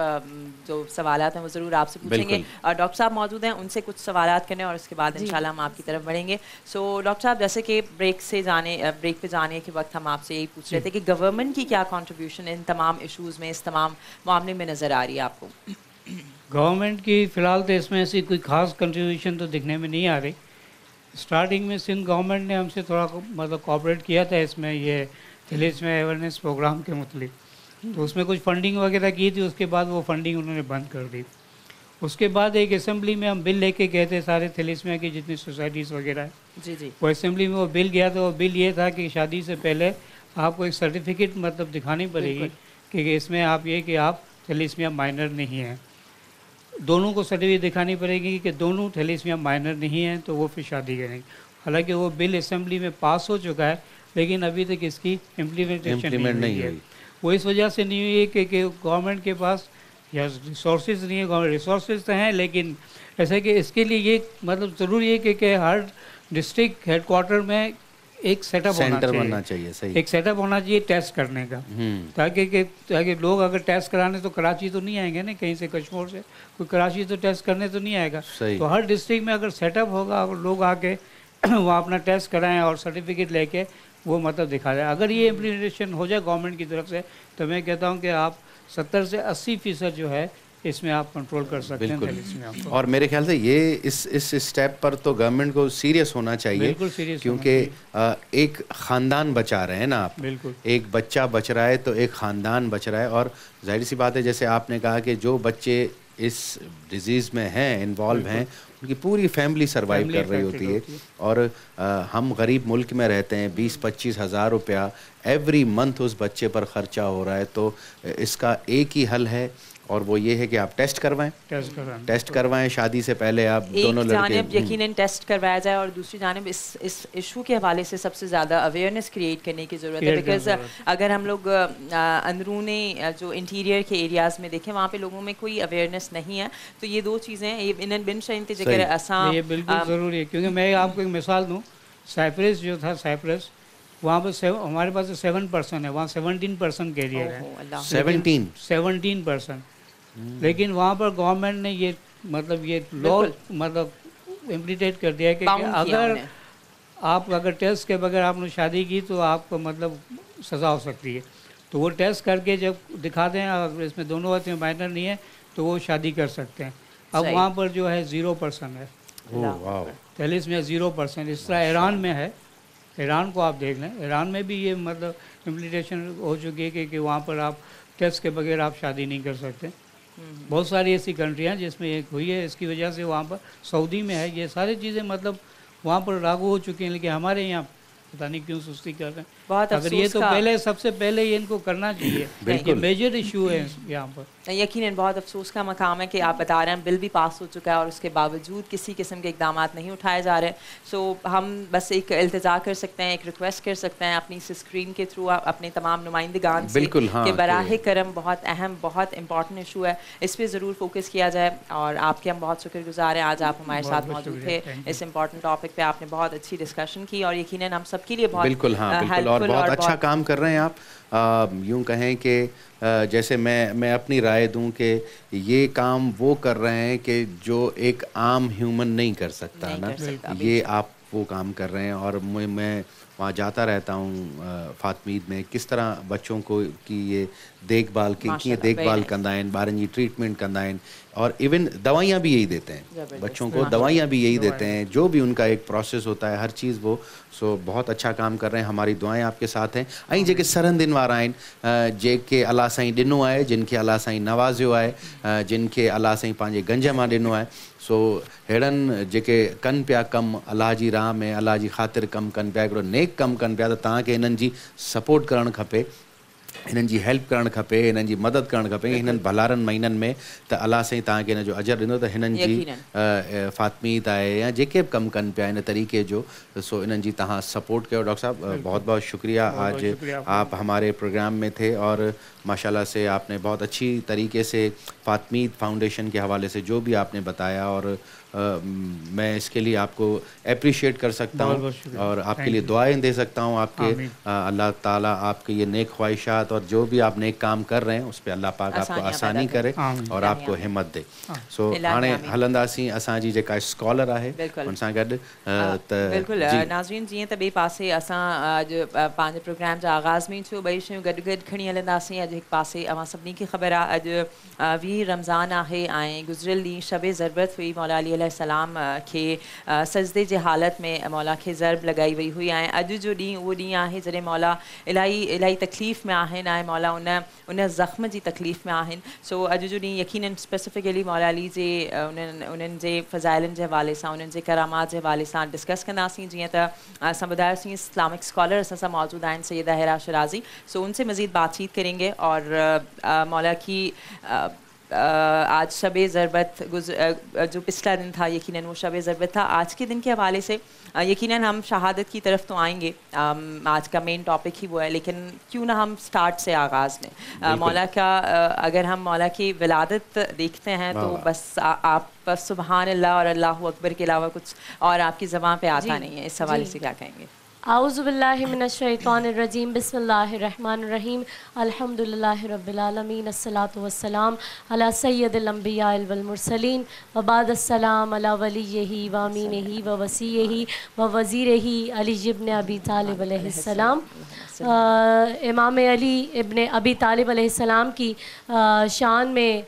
جو سوالات ہیں وہ ضرور آپ سے پوچھیں گے، اور ڈاکٹر صاحب موجود ہیں ان سے کچھ سوالات کرنے اور اس کے بعد انشاءاللہ ہم آپ کی طرف بڑھیں گے۔ سو ڈاکٹر صاحب جیسے کہ بریک پہ جانے کے وقت ہم آپ سے یہی پوچھ رہے تھے کہ گورنمنٹ کی کیا کنٹریبیوشن ان تمام ایشوز میں، اس تمام معاملے میں نظر آ رہی ہے آپ کو؟ گورنمنٹ کی فی الحال تو اس میں ایسی کوئی خاص کنٹریبیوشن تو دکھنے میں نہیں آ رہی۔ اسٹارٹنگ میں سندھ گورنمنٹ نے ہم سے تھوڑا مطلب کوآپریٹ کیا تھا اس میں، یہ تھیلیسمیا اویئرنیس پروگرام کے متعلق، تو اس میں کچھ فنڈنگ وغیرہ کی تھی، اس کے بعد وہ فنڈنگ انہوں نے بند کر دی۔ اس کے بعد ایک اسمبلی میں ہم بل لے کے گئے تھے سارے تھیلیسمیا کی جتنی سوسائٹیز وغیرہ ہیں. جی جی. وہ اسمبلی میں وہ بل گیا تھا. وہ بل یہ تھا کہ شادی سے پہلے آپ کو ایک سرٹیفکیٹ مطلب دکھانی پڑے گی کہ اس میں آپ یہ کہ آپ تھیلیسمیا مائنر نہیں ہیں. دونوں کو سرٹیفکیٹ دکھانی پڑے گی کہ دونوں تھیلیسمیا مائنر نہیں ہیں تو وہ پھر شادی کریں گے. حالانکہ وہ بل اسمبلی میں پاس ہو چکا ہے لیکن ابھی تک اس کی امپلیمنٹیشن نہیں ہوئی. وہ اس وجہ سے نہیں ہوئی کہ گورنمنٹ کے پاس یا ریسورسز نہیں ہے. گورنمنٹ ریسورسز تو ہیں لیکن ایسا کہ اس کے لیے یہ مطلب ضروری ہے کہ ہر ڈسٹرکٹ ہیڈ کوارٹر میں ایک سیٹ اپ ہونا چاہیے. صحیح. ایک سیٹ اپ ہونا چاہیے ٹیسٹ کرنے کا تاکہ لوگ اگر ٹیسٹ کرانے تو کراچی تو نہیں آئیں گے نا کہیں سے کشمیر سے. کوئی کراچی تو ٹیسٹ کرنے تو نہیں آئے گا. تو ہر ڈسٹرکٹ میں اگر سیٹ اپ ہوگا اگر لوگ آ کے وہاں اپنا ٹیسٹ کرائیں اور سرٹیفکیٹ لے کے وہ مطلب دکھا جائے. اگر یہ امپلیمنٹیشن ہو جائے گورنمنٹ کی طرف سے تو میں کہتا ہوں کہ آپ 70 سے 80% جو ہے اس میں آپ کنٹرول کر سکتے ہیں. اور میرے خیال سے یہ اس اسٹیپ پر تو گورنمنٹ کو سیریس ہونا چاہیے کیونکہ ایک خاندان بچا رہے ہیں نا آپ. بالکل. ایک بچہ بچ رہا ہے تو ایک خاندان بچ رہا ہے. اور ظاہر سی بات ہے جیسے آپ نے کہا کہ جو بچے اس ڈیزیز میں ہیں انوالو ہیں ان کی پوری فیملی سروائیو کر رہی ہوتی ہے. اور ہم غریب ملک میں رہتے ہیں 20-25 ہزار روپیہ ایوری منتھ اس بچے پر خرچہ ہو رہا ہے. تو اس کا ایک ہی حل ہے اور وہ یہ ہے کہ آپ ٹیسٹ کروائیں شادی سے پہلے. آپ دونوں لڑکے ایک جانب یقیناً ٹیسٹ کروایا جائے اور دوسری جانب اس ایشو کے حوالے سے سب سے زیادہ اویئرنیس کریٹ کرنے کی ضرورت ہے. بیکاز اگر ہم لوگ اندرونی جو انٹیریئر کے ایریاز میں دیکھیں وہاں پہ لوگوں میں کوئی اویئرنیس نہیں ہے. تو یہ دو چیزیں یہ انن بن شاہین کے ذکر آسان یہ بالکل ضروری ہے. کیونکہ میں آپ کو ایک مثال دوں سائپرس جو تھا سائپرس وہاں پہ ہمارے پاس 7% ہے وہاں 17% کیریئر ہے. 17%. لیکن وہاں پر گورنمنٹ نے یہ مطلب یہ لا مطلب امپلیمنٹ کر دیا کہ اگر ٹیسٹ کے بغیر آپ نے شادی کی تو آپ کو مطلب سزا ہو سکتی ہے. تو وہ ٹیسٹ کر کے جب دکھا دیں اگر اس میں دونوں وقت میں مائنر نہیں ہے تو وہ شادی کر سکتے ہیں. اب وہاں پر جو ہے 0% ہے تھیلیسمیا 0%. اس طرح ایران میں ہے. ایران کو آپ دیکھ لیں ایران میں بھی یہ مطلب امپلیمنٹیشن ہو چکی ہے کہ وہاں پر آپ ٹیسٹ کے بغیر آپ شادی نہیں کر سکتے. بہت ساری ایسی کنٹریاں جس میں ایک ہوئی ہے. اس کی وجہ سے وہاں پر سعودی میں ہے یہ ساری چیزیں مطلب وہاں پر لاگو ہو چکی ہیں. لیکن ہمارے یہاں پتہ نہیں کیوں سستی کر رہے ہیں. اگر یہ تو پہلے سب سے پہلے یہ ان کو کرنا چاہیے. یہ میجر ایشو ہے یہاں پر. یقیناً بہت افسوس کا مقام ہے کہ آپ بتا رہے ہیں بل بھی پاس ہو چکا ہے اور اس کے باوجود کسی قسم کے اقدامات نہیں اٹھائے جا رہے. سو ہم بس ایک التجا کر سکتے ہیں ایک ریکویسٹ کر سکتے ہیں اپنی اسکرین کے تھرو اپنے تمام نمائندگان سے کہ براہ کرم بہت اہم بہت امپورٹنٹ ایشو ہے اس پہ ضرور فوکس کیا جائے. اور آپ کے ہم بہت شکر گزار ہیں آج آپ ہمارے ساتھ موجود تھے اس امپورٹنٹ ٹاپک پہ. آپ نے بہت اچھی ڈسکشن کی اور یقیناً ہم سب کے لیے بہت بالکل اور بہت اچھا کام کر رہے ہیں آپ. یوں کہیں کہ جیسے میں اپنی رائے دوں کہ یہ کام وہ کر رہے ہیں کہ جو ایک عام ہیومن نہیں کر سکتا نا. یہ آپ وہ کام کر رہے ہیں. اور میں وہاں جاتا رہتا ہوں فاطمید میں کس طرح بچوں کو کی یہ دیکھ بھال کندا آئیں ॿारनि जी ٹریٹمنٹ کندا آئیں. اور ایون دوائیاں بھی یہی دیتے ہیں بچوں کو دوائیاں بھی یہی دیتے ہیں جو بھی ان کا ایک پروسیس ہوتا ہے ہر چیز وہ. سو بہت اچھا کام کر رہے ہیں. ہماری دعائیں آپ کے ساتھ ہیں. ऐं जेके सरहंदियुनि वारा आहिनि जेके अलाह साईं ॾिनो आहे जिन खे अलाह साईं नवाज़ियो आहे जिन खे अलाह साईं पंहिंजे गंज मां ॾिनो आहे. सो अहिड़नि जेके कनि पिया कमु अलाह जी राह में अलाह जी ख़ातिर कमु कनि पिया हिकिड़ो नेक कमु कनि पिया त तव्हांखे हिननि जी सपोर्ट करणु खपे हिननि जी हेल्प करणु खपे हिननि जी मदद करणु खपे. हिननि भलारनि महीननि में त अलाह साईं तव्हांखे हिन जो अजर ॾींदो त हिननि जी फातमीत आहे या जेके बि कमु कनि पिया हिन तरीक़े जो. सो इन्हनि जी तव्हां सपोर्ट कयो. डॉक्टर साहब बहुत बहुत शुक्रिया आज आप हमारे प्रोग्राम में थे और माशाल्लाह से आपने बहुत अच्छी तरीके से फातमीत फाउंडेशन के हवाले से जो भी आपने बताया और मैं इसके लिए आपको अप्रिशिएट कर सकता हूँ और आपके लिए दुआएं दे सकता हूँ. आपके अल्लाह ताला आपके ये नेक ख्वाहिशात और जो भी आप नेक काम कर रहे हैं उस पर अल्लाह पाक आपको आसानी करे और आपको हिम्मत दे. सो हाणे हलंदासीं असांजी जेका स्कॉलर आहे उन सां गॾु बिल्कुल नाज़रीन जीअं त ॿिए पासे असां अॼु पंहिंजे प्रोग्राम जा आगाज़ में थियो ॿई शयूं गॾु गॾु खणी हलंदासीं. अॼु हिकु पासे अवां सभिनी खे ख़बर आहे अॼु 20 रमज़ान आहे ऐं गुज़िरियल ॾींहुं शब ज़रबत हुई. मौला अली अलैहिस्सलाम खे सजदे जे हालत में मौला खे ज़रब लॻाई वई हुई ऐं अॼु जो ॾींहुं उहो ॾींहुं आहे जॾहिं मौला इलाही तकलीफ़ में आहे आहिनि ऐं मौला उन ज़ख़्म जी तकलीफ़ में आहिनि. सो अॼु जो ॾींहुं यकीनन स्पेसिफिकली मौला अली जे उन्हनि जे फ़ज़ाइलनि जे हवाले सां उन्हनि जे करामात जे हवाले सां डिस्कस कंदासीं. जीअं त असां ॿुधायोसीं इस्लामिक स्कॉलर असां सां मौजूद आहिनि सैयदा हिरा शिराज़ी. सो उनसे मज़ीद बातचीत करेंगे और मौला की आज शब ज़रबत जो पिछला दिन था यकीनन वो शब ज़रबत था. आज के दिन के हवाले से यकीनन हम शहादत की तरफ तो आएंगे. आज का मेन टॉपिक ही वो है, लेकिन क्यों ना हम स्टार्ट से आगाज़ में मौला का अगर हम मौला की विलादत देखते हैं तो बस आप बस सुबहान अल्लाह और अल्लाहु अकबर के अलावा कुछ और आपकी ज़बान पे आता नहीं है. इस हवाले से क्या कहेंगे? आऊज़ु बिल्लाहि मिनश्शैतानिर रजीम बिस्मिल्लाहिर रहमानिर रहीम अल्हम्दुलिल्लाहि रब्बिल आलमीन अस्सलातु वस्सलाम अला सय्यदिल अंबिया वल मुरसलीन व बाद अस्सलाम अला वलिय्यिही व अमीनिही व वसीयिही व वज़ीरिही अली इब्न अबी तालिब अलैहिस्सलाम. इमाम अली इब्न अबी तालिब अलैहिस्सलाम की शान में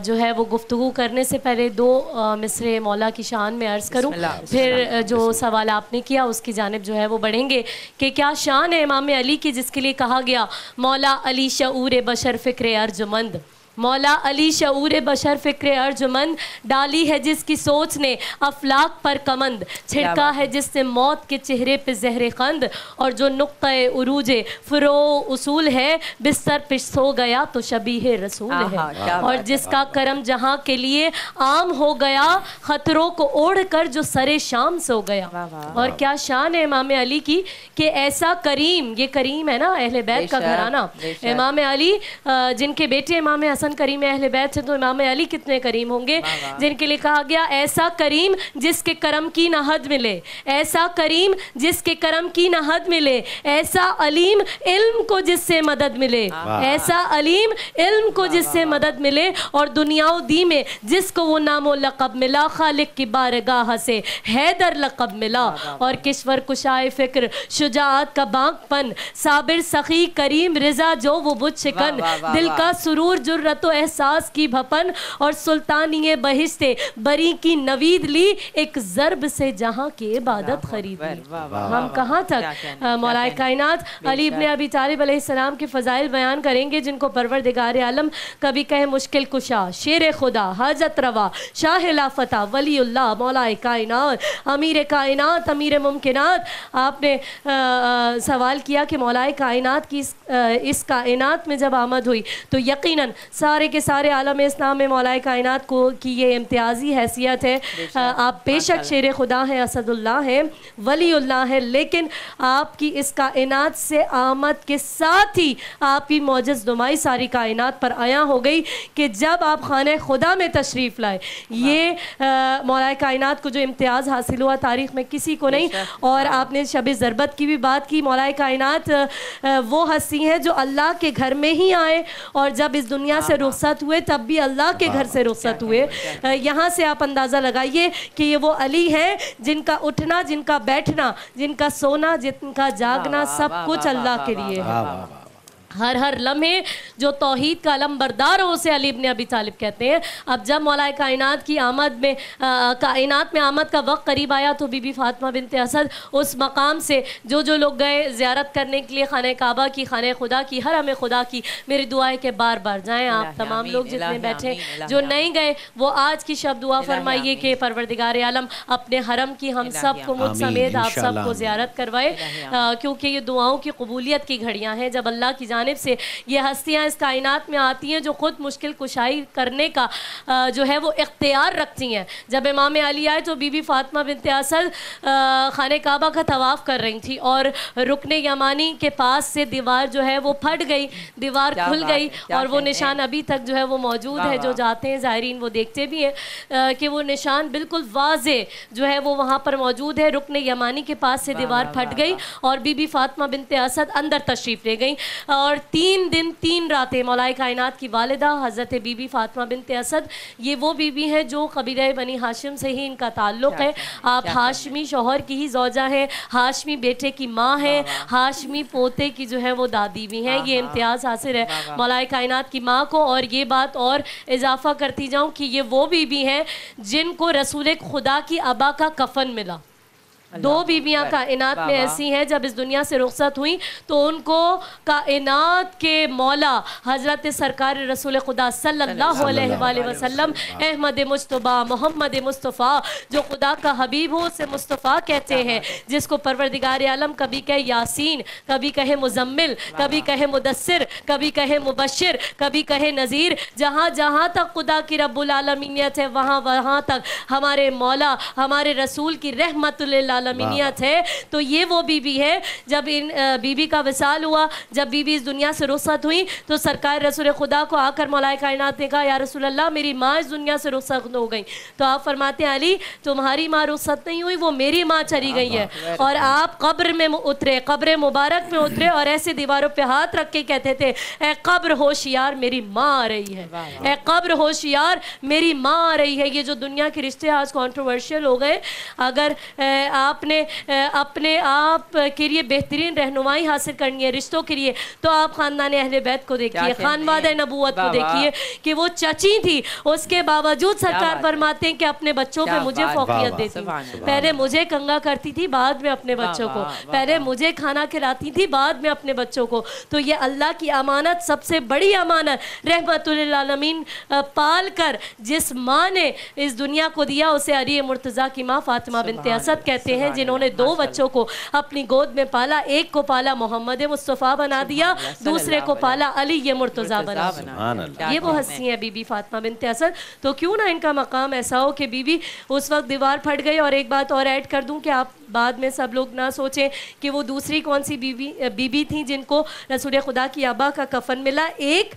जो है वो गुफ्तगू करने से पहले दो मिसरे मौला की शान में अर्ज़ करूँ, फिर जो सवाल आपने किया उसकी जानिब जो है वो बढ़ेंगे कि क्या शान है इमाम अली की जिसके लिए कहा गया मौला अली शऊर बशर फ़िक्र अर्जुमंद. मौला अली शऊर बशर फ़िक्र अर्जुमंद, डाली है जिसकी सोच ने अफलाक पर कमंद, छिड़का है जिसने मौत के चेहरे पे ज़हरे खंद, और जो नुक्ते उरूजे फ़ुरो उसूल है बिस्तर पे सो गया तो शबीह रसूल है. और जिसका करम जहाँ के लिए आम हो गया ख़तरों को ओढ़ कर जो सरे शाम सो गया. और क्या शान है इमाम अली की कि ऐसा करीम, ये करीम है ना अहले बैत का घराना, इमाम अली जिनके बेटे इमाम हसन करीम अहले बैत से, तो इमाम अली कितने करीम होंगे जिनके लिए कहा गया ऐसा करीम जिसके करम की न हद मिले, ऐसा करीम जिसके करम की न हद मिले, ऐसा अलीम इल्म को जिससे मदद मिले, ऐसा अलीम इल्म को जिससे मदद मिले, और दुनिया दी में जिसको वो नामो लक़ब मिला, खालिक की बारगाह से हैदर लक़ब मिला. और किश्वर कुशाए फ़िक्र शुजाअत का बागपन, साबिर सखी करीम रिजा जो वो बुत शिकन, दिल का सुरूर जुर्रत तो एहसास की भपन, और सुल्तानी बहिश्ते बरी की नवीद ली, एक ज़र्ब से जहाँ की इबादत खरीद ली. हम कहाँ तक मौलाए कायनात अली इब्न अबी तालिब अलैहिस्सलाम के फ़ज़ाइल बयान करेंगे जिनको परवरदिगार आलम कभी कहे मुश्किल कुशा, शेर खुदा, हाजत रवा, शाह लाफता, वलीउल्लाह, मौलाए कायनात, अमीर कायनात, अमीर मुमकिनात. आपने सवाल किया कि मौलाए कायनात की इस कायनात में जब आमद हुई तो यकीनन सारे के सारे आलम इस्लाम में मौलाए कायनात को की ये इम्तियाज़ी हैसियत है. आप बेशक शेर खुदा हैं, असदुल्लाह हैं, वलीउल्लाह हैं, लेकिन आपकी इस कायनात से आमद के साथ ही आपकी मौजज़ नुमाई सारी कायनात पर आया हो गई कि जब आप खाने खुदा में तशरीफ़ लाए, ये मौलाए कायनात को जो इम्तियाज़ हासिल हुआ तारीख़ में किसी को नहीं. और आपने शब ज़रबत की भी बात की. मौलाए कायनात वो हस्ती हैं जो अल्लाह के घर में ही आए, और जब इस दुनिया से रुखसत हुए तब भी अल्लाह के घर से रुखसत हुए. यहाँ से आप अंदाज़ा लगाइए कि ये वो अली हैं जिनका उठना, जिनका बैठना, जिनका सोना, जिनका जागना सब कुछ अल्लाह के लिए है. हर हर लम्हे जो तौहीद का अलम बरदार हो उसे अली इब्न अबी तालिब कहते हैं. अब जब मौलाए कायनात की आमद में कायनात में आमद का वक्त करीब आया तो बीबी फातिमा बिनते असद उस मकाम से जो लोग गए ज़ियारत करने के लिए खाने काबा की, खाने खुदा की, हरम खुदा की, मेरी दुआ है कि बार बार जाएँ आप तमाम लोग जितने बैठे. जो नहीं गए वो आज की शब दुआ फरमाइए कि परवरदिगार आलम अपने हरम की हम सब को मुझ समेत आप सब को ज़ियारत करवाए, क्योंकि ये दुआओं की कबूलियत की घड़ियाँ हैं. जब अल्लाह की जानिब से ये हस्तियाँ इस कायनात में आती हैं जो ख़ुद मुश्किल कुशाई करने का जो है वो इख्तियार रखती हैं. जब इमाम अली आए तो बीबी फातिमा बिनते असद खाने काबा का तवाफ़ कर रही थी और रुकने यमानी के पास से दीवार जो है वो फट गई, दीवार खुल गई, और वो निशान अभी तक जो है वो मौजूद है. जो जाते हैं ज़ायरीन वो देखते भी हैं कि वो निशान बिल्कुल वाज़े जो है वो वहाँ पर मौजूद है. रुकने यमानी के पास से दीवार फट गई और बीबी फातिमा बिनते असद अंदर तशरीफ़ ले गई. और 3 दिन 3 रातें मौलाए कायनात की वालिदा हज़रत बीबी फातिमा बिनते असद, ये वो बीबी हैं जो कबीले बनी हाशिम से ही इनका ताल्लुक़ है. आप हाशमी शौहर की ही ज़ौजा हैं, हाशमी बेटे की माँ हैं, हाशमी पोते की जो है वो दादी भी हैं. ये इम्तियाज़ हासिल है मौलाए कायनात की माँ को. और ये बात और इजाफ़ा करती जाऊँ कि ये वो बीबी हैं जिनको रसूल खुदा की अबा का कफन मिला. दो बीबियां कायनात में ऐसी हैं जब इस दुनिया से रुखसत हुई तो उनको कायनात के मौला हज़रत सरकार रसूल खुदा सल्लल्लाहु अलैहि वसल्लम अहमद मुस्तफ़ा मोहम्मद मुस्तफ़ा जो खुदा का हबीब हो उसे मुस्तफ़ा कहते हैं, जिसको परवरदिगार आलम कभी कहे यासीन, कभी कहे मुजम्मिल, कभी कहे मुदस्सिर, कभी कहे मुबश्शिर, कभी कहे नज़ीर। जहाँ जहाँ तक खुदा की रब्बुल आलमीनियत है वहाँ वहाँ तक हमारे मौला हमारे रसूल की रहमतुल आलमीनियत है। तो ये वो बीबी है जब इन बीबी का विसाल हुआ, जब बीबी इस दुनिया से रुखसत हुई तो सरकार रसूल खुदा को आकर मौलाए कायनात ने कहा या रसूल अल्लाह मेरी माँ इस दुनिया से रुखसत हो गई। तो आप फरमाते हैं अली तुम्हारी माँ रुखसत नहीं हुई, वो मेरी माँ चली गई है। और आप कब्र में उतरे, कब्र मुबारक में उतरे और ऐसे दीवारों पे हाथ रख के कहते थे ए कब्र होशियार मेरी माँ आ रही है, ए कब्र होशियार मेरी माँ आ रही है। ये जो दुनिया के रिश्ते आज कंट्रोवर्शियल हो गए, अगर आपने अपने आप के लिए बेहतरीन रहनुमाई हासिल करनी है रिश्तों के लिए तो आप खानदान अहले बैत को देखिए, खानवादे नबूवत को देखिए कि वो चची थी, उसके बावजूद सरकार फरमाते हैं कि अपने बच्चों पे मुझे फौकियत देती, पहले मुझे कंगा करती थी बाद में अपने बच्चों को, पहले मुझे खाना खिलाती थी बाद में अपने बच्चों को। तो ये अल्लाह की अमानत सबसे बड़ी अमानत रहमतुल आलमीन पाल कर जिस माँ ने इस दुनिया को दिया उसे अली मुर्तज़ा की माँ फातिमा बिनते असद कहते हैं, जिन्होंने दो बच्चों को अपनी गोद में पाला, एक को पाला मोहम्मद मुस्तफ़ा बना दिया, दूसरे को पाला अली ये मुर्तज़ा बना दिया। ये वो हस्ती है बीबी फातिमा बिनते असद। तो क्यों ना इनका मकाम ऐसा हो कि बीबी उस वक्त दीवार फट गई। और एक बात और ऐड कर दूं कि आप बाद में सब लोग ना सोचें कि वो दूसरी कौन सी बीबी थी जिनको रसूल खुदा की आबा का कफन मिला। एक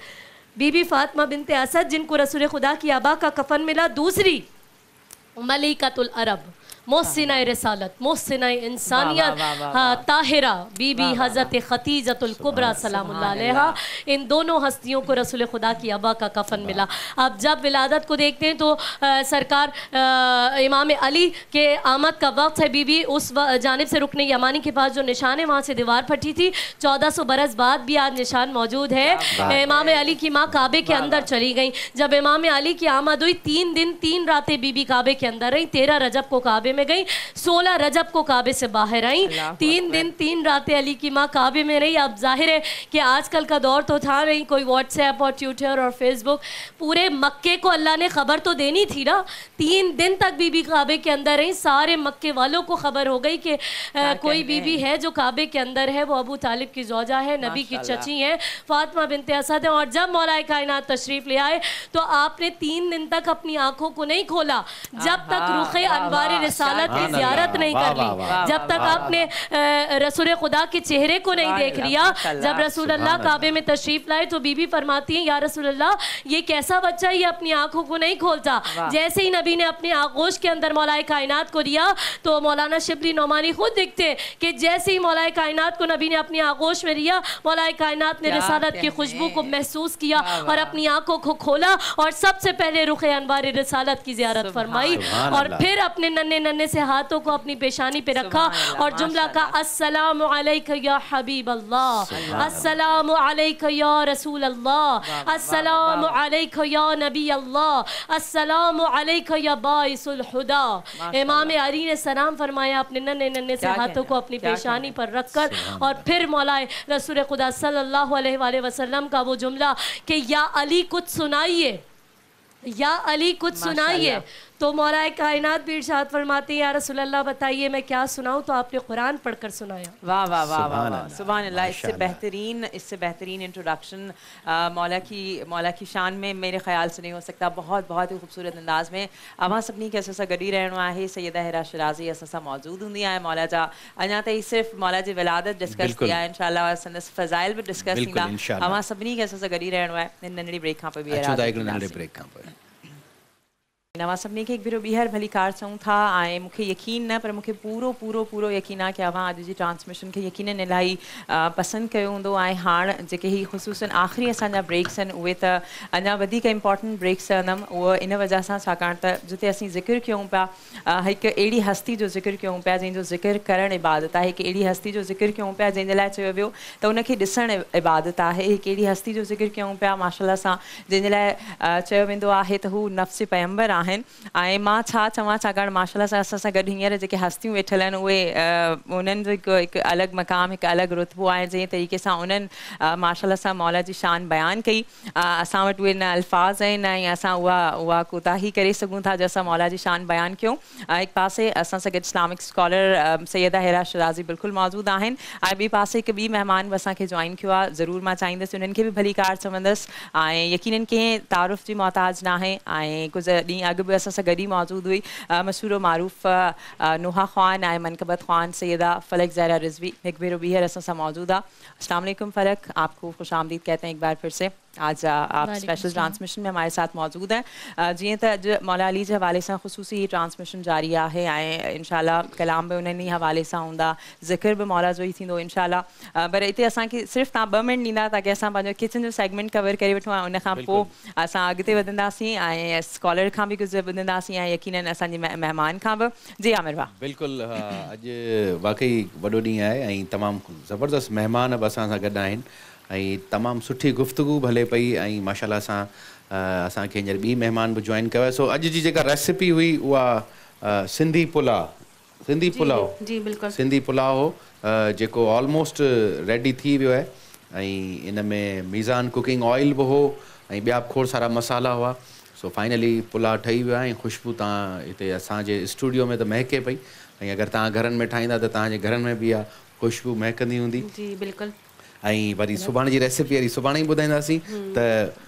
बीबी फातिमा बिनते असद जिनको रसूल खुदा की आबा का कफन मिला, दूसरी मलिकतुल अरब मोहसिना रसालत मोहसिना इंसानियत ताहिरा बीबी हज़रत खतीजतुल कुबरा सलामुल्लाह अलैहा, इन दोनों हस्तियों को रसूल खुदा की आबा का कफन मिला। अब जब विलादत को देखते हैं तो सरकार इमाम अली के आमद का वक्त है, बीबी उस जानिब से रुकने यमानी के पास जो निशान है वहाँ से दीवार फटी थी, 1400 बरस बाद भी आज निशान मौजूद है। इमाम अली की माँ काबे के अंदर चली गई। जब इमाम अली की आमद हुई 3 दिन 3 रातें बीबी काबे के अंदर रही, 13 रजब को काबे में गई, 16 रजब को काबे से बाहर आई। 3 दिन 3 रातें अली की माँ काबे में रही। अब जाहिर है कि आजकल का दौर तो था नहीं कोई व्हाट्सएप और ट्विटर और फेसबुक, पूरे मक्के को अल्लाह ने खबर तो देनी थी ना। 3 दिन तक बीबी काबे के अंदर रही, सारे मक्के वालों को खबर हो गई कि कोई बीबी है जो काबे के अंदर है, वो अबू तालिब की ज़ौजा है, नबी की चची है, फातिमा बिनते असद है। और जब मौलाए कायनात तशरीफ ले आए तो आपने 3 दिन तक अपनी आंखों को नहीं खोला जब तक रुखे अनवार रिसालत की ज़ियारत नहीं कर ली, जब तक आपने रसूल खुदा के चेहरे को नहीं देख लिया। जब रसूल अल्लाह काबे में तशरीफ लाए तो बीबी फरमाती हैं या रसूल अल्लाह ये कैसा बच्चा ये अपनी आंखों को नहीं खोलता। जैसे ही नबी ने अपने आगोश के अंदर मौलाए कायनात को लिया तो मौलाना शिबली नौमानी खुद दिखते कि जैसे ही मौलाए कायनात को नबी ने अपनी आगोश में लिया, मौलाए कायनात ने रिसालत की खुशबू को महसूस किया और अपनी आंखों को खोला और सबसे पहले रुखे अनवार रिसालत की ज़ियारत फरमाई और फिर अपने नन्हे नन्हे से हाथों को अपनी पेशानी पे रखा और जुमला का अस्सलामु अलैका या हबीब अल्लाह, अस्सलामु अलैका या रसूल अल्लाह, अस्सलामु अलैका या नबी अल्लाह, अस्सलामु अलैका या बाइसुल हुदा। इमाम अली ने सलाम फरमाया अपने नन्हे नन्हे से हाथों को अपनी पेशानी पर रखकर और फिर मौलाए रसूल खुदा सल्लल्लाहु अलैहि वसल्लम का वो जुमला कि या अली कुछ सुनाइए, या अली कुछ सुनाइए। तो मौलाए कायनात भी इरशाद फरमाते हैं या रसूल अल्लाह बताइए मैं क्या सुनाऊं, तो आपने कुरान पढ़कर सुनाया। वाह वाह वाह वाह सुभान अल्लाह। इससे बेहतरीन इंट्रोडक्शन मौला की शान में मेरे ख्याल से नहीं हो सकता। बहुत बहुत ही खूबसूरत अंदाज में अवां सभिनी खे असां गॾु रहणो आहे। सैयदा हिरा शिराज़ी असां सां मौजूद हूंदी आहे। मौला जा अञा ताईं सिर्फ़ु मौला जी विलादत डिस्कस थी आहे, इंशाअल्लाह संदसि फ़ज़ाइल भी डिस्कस थींदा। अवां सभिनी खे असां सां गॾु रहणो आहे। नंढड़ी ब्रेक खां पोइ नवां सभिनी खे हिकु भेरो ॿीहर भली कार चऊं था। ऐं मूंखे यकीन न पर मूंखे पूरो पूरो पूरो यकीन आहे कि अवां अॼु जी ट्रांसमिशन खे यकीनन इलाही पसंदि कयो हूंदो। ऐं हाणे जेके ही ख़ुसूसन आख़िरी असांजा ब्रेक्स आहिनि उहे त अञा वधीक इम्पॉर्टेंट ब्रेक्स चवंदमि। उहो इन वजह सां छाकाणि त जिते असीं ज़िक्र कयूं पिया हिकु अहिड़ी हस्ती जो ज़िक्र कयूं पिया जंहिंजो ज़िक्र करणु इबादत आहे। हिकु अहिड़ी हस्ती जो ज़िक्र कयूं पिया जंहिंजे लाइ चयो वियो त उनखे ॾिसणु इबादत आहे। हिकु अहिड़ी हस्ती जो ज़िक्र कयूं पिया माशाअल्लाह सां जंहिंजे लाइ चयो वेंदो आहे त हू नफ़्स पैगंबर आहिनि ऐं मां छा चवां छाकाणि माशाल्लाह सां असां सां गॾु हींअर जेके हस्तियूं वेठल आहिनि उहे उन्हनि जो हिकु अलॻि मक़ाम हिकु अलॻि रुतबो आहे जंहिं तरीक़े सां उन्हनि माशाल्लाह सां मौला जी शान बयानु कई असां वटि उहे न अल्फाज़ आहिनि ऐं असां उहा कोताही करे सघूं था जो असां मौला जी शान बयानु कयूं हिकु पासे असां सां गॾु इस्लामिक स्कॉलर सैयदा हिरा शिराज़ी बिल्कुलु मौजूदु आहिनि ऐं ॿिए पासे हिकु ॿी महिमान बि असांखे जॉइन कयो आहे ज़रूरु मां चाहींदसि उन्हनि खे बि भली कार चवंदसि ऐं यकीननि कंहिं तारुफ़ जी मोहताज न आहे ऐं कुझु ॾींहं अॻु बि असां सां गॾु ई मौजूदु हुई मशहूर मारूफ़ नुहा ख़्वान ऐं मनकबत ख़्वान सैयदा फ़लक ज़हरा रिज़वी हिकु भेरो ॿीहर असां सां मौजूदु आहे अस्सलाम वालेकुम फ़लक आपको खुश आमदीद कहते हैं एक बार फिर से आज आप स्पेशल ट्रांसमिशन में हमारे साथ मौजूद हैं जीअं त अॼु मौला अली जे हवाले सां ख़ुसूसी ही ट्रांसमिशन जारी आहे ऐं इंशाल्लाह कलाम बि उन्हनि ई हवाले सां हूंदा ज़िक्र बि मौला जो ई थींदो इंशाल्लाह पर हिते असांखे सिर्फ़ु तव्हां 2 मिनट ॾींदा ताकी असां पंहिंजो किचन जो सेगमेंट कवर करे वठूं ऐं उनखां पोइ असां अॻिते वधंदासीं ऐं स्कॉलर खां बि कुझु ॿुधंदासीं ऐं यकीननि असांजे महिमान खां बि जी आमिर भाउ बिल्कुलु अॼु वाक़ई वॾो ॾींहुं आहे ऐं तमामु ज़बरदस्त महिमान बि असां सां गॾु आहिनि ऐं तमामु सुठी गुफ़्तगू भले पई ऐं माशाल्लाह सां असांखे हींअर ॿी महिमान बि जॉइन कयो आहे सो अॼु जी जेका रेसिपी हुई उहा सिंधी पुलाव जी बिल्कुलु सिंधी पुलाव हो जेको ऑलमोस्ट रेडी थी वियो आहे ऐं इन में मीज़ान कुकिंग ऑयल बि हो ऐं ॿिया बि खोड़ सारा मसाला हुआ सो फाइनली पुलाव ठही वियो आहे ऐं ख़ुशबू तव्हां हिते असांजे स्टूडियो में त महके पई ऐं अगरि तव्हां घरनि में ठाहींदा त तव्हांजे घरनि में बि इहा ख़ुशबू महकंदी हूंदी जी बिल्कुलु ऐं वरी सुभाणे जी रेसिपी वरी सुभाणे ई ॿुधाईंदासीं त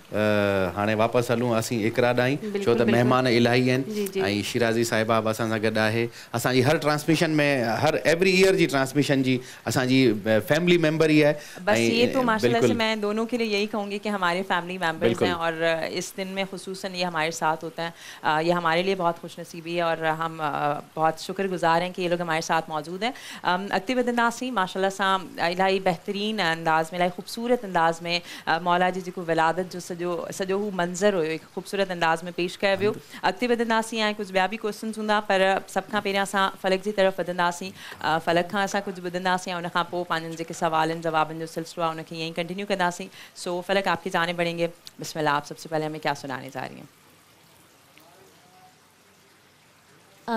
हाणे वापसि हलूं असीं इकरा ॾांहुं छो त महिमान इलाही आहिनि ऐं शिराज़ी साहिबा बि असां सां गॾु आहे असांजी हर ट्रांसमिशन में हर एवरी ईयर जी ट्रांसमिशन जी असांजी फैमिली मेंबर ही है बस ये तो माशाल्लाह से मैं दोनों के लिए यही कहूँगी कि हमारे फैमिली मेंबर्स हैं और इस दिन में खुसूसन ये हमारे साथ होता है ये हमारे लिए बहुत खुशनसीबी है और हम बहुत शुक्रगुजार हैं कि ये लोग हमारे साथ मौजूद हैं अक्ति बदनासी माशाल्लाह सां इलाही बेहतरीन अंदाज़ में इलाही ख़ूबसूरत अंदाज़ में मौला जी जेको विलादत जो सॼो हू मंज़र हुयो हिकु ख़ूबसूरत अंदाज़ में पेश कयो वियो अॻिते वधंदासीं ऐं कुझु ॿिया बि क्वेश्चन्स हूंदा पर सभ खां पहिरियां असां फ़लक जी तरफ़ वधंदासीं फ़लक खां असां कुझु ॿुधंदासीं ऐं उनखां पोइ पंहिंजनि जेके सवालनि जवाबनि जो सिलसिलो आहे उनखे ईअं ई कंटिन्यू कंदासीं सो फ़लक आपकी जाने बढ़ेंगे बिस्मिल्लाह आप सबसे पहले हमें क्या सुनाने जा रही हैं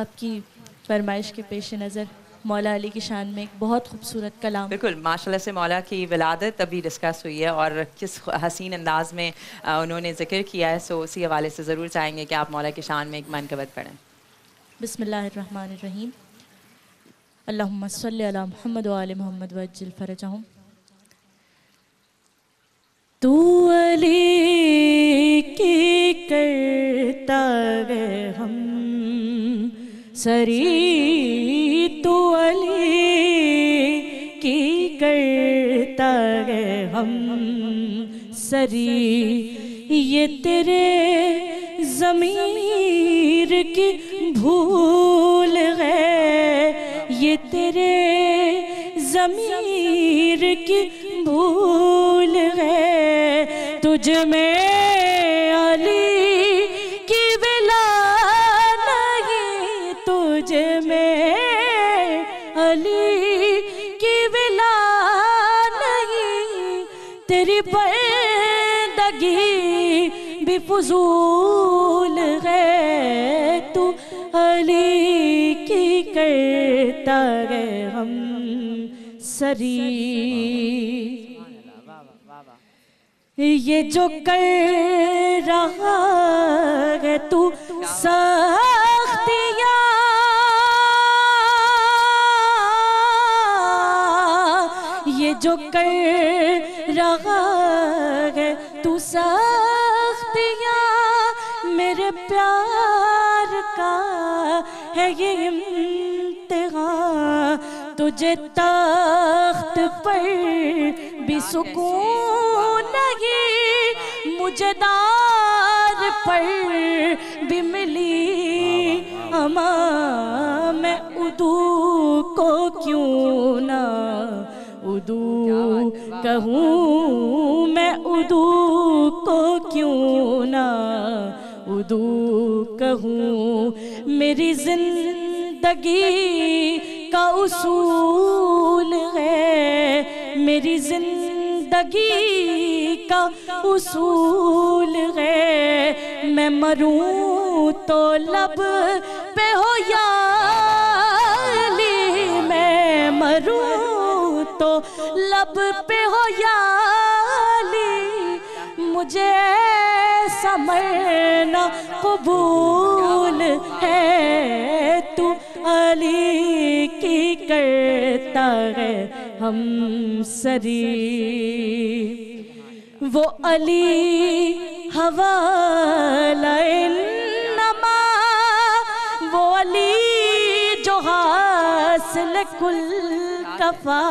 आपकी फरमाइश के पेश नज़र मौला अली की शान में एक बहुत खूबसूरत कलाम बिल्कुल माशाल्लाह से मौला की विलादत अभी डिस्कस हुई है और किस हसीन अंदाज में उन्होंने ज़िक्र किया है सो उसी हवाले से ज़रूर चाहेंगे कि आप मौला की शान में एक मनकबत पढ़ें बिस्मिल्लाहिर्रहमानिर्रहीम अल्लाहुम्मा सल्लि अला मुहम्मद व आले मुहम्मद वअज्जिल फरजहुम तू अली की करता गए हम सरी तू अली की करता गए हम सरी ये तेरे ज़मीर की भूल है ये तेरे ज़मीर की भूल है तुझ में अली की विला नहीं तुझ में अली की विला नहीं तेरी बंदगी भी फजूल है तू अली की करता गए हम सरी ये जो कर रहा है तू सख्तियाँ ये जो कर रहा है तू सख्तियाँ मेरे प्यार का है ये इम्तिहान तुझे तख्त पर भी सुकून नहीं मुझे दार पर भी मिली अमा मैं उदू को क्यों ना उदू कहूँ मैं उदू को क्यों ना उदू कहूँ मेरी जिंदगी का उसूल है मेरी जिंदगी زندگی کا اصول ہے، میں مروں تو لب پہ ہو یا علی، میں مروں تو لب پہ ہو یا علی، مجھے سمرنا قبول ہے، تو علی کی کرتا ہے ہم سری، وہ علی حوالہ انما، وہ علی جو حاصل کل کفا،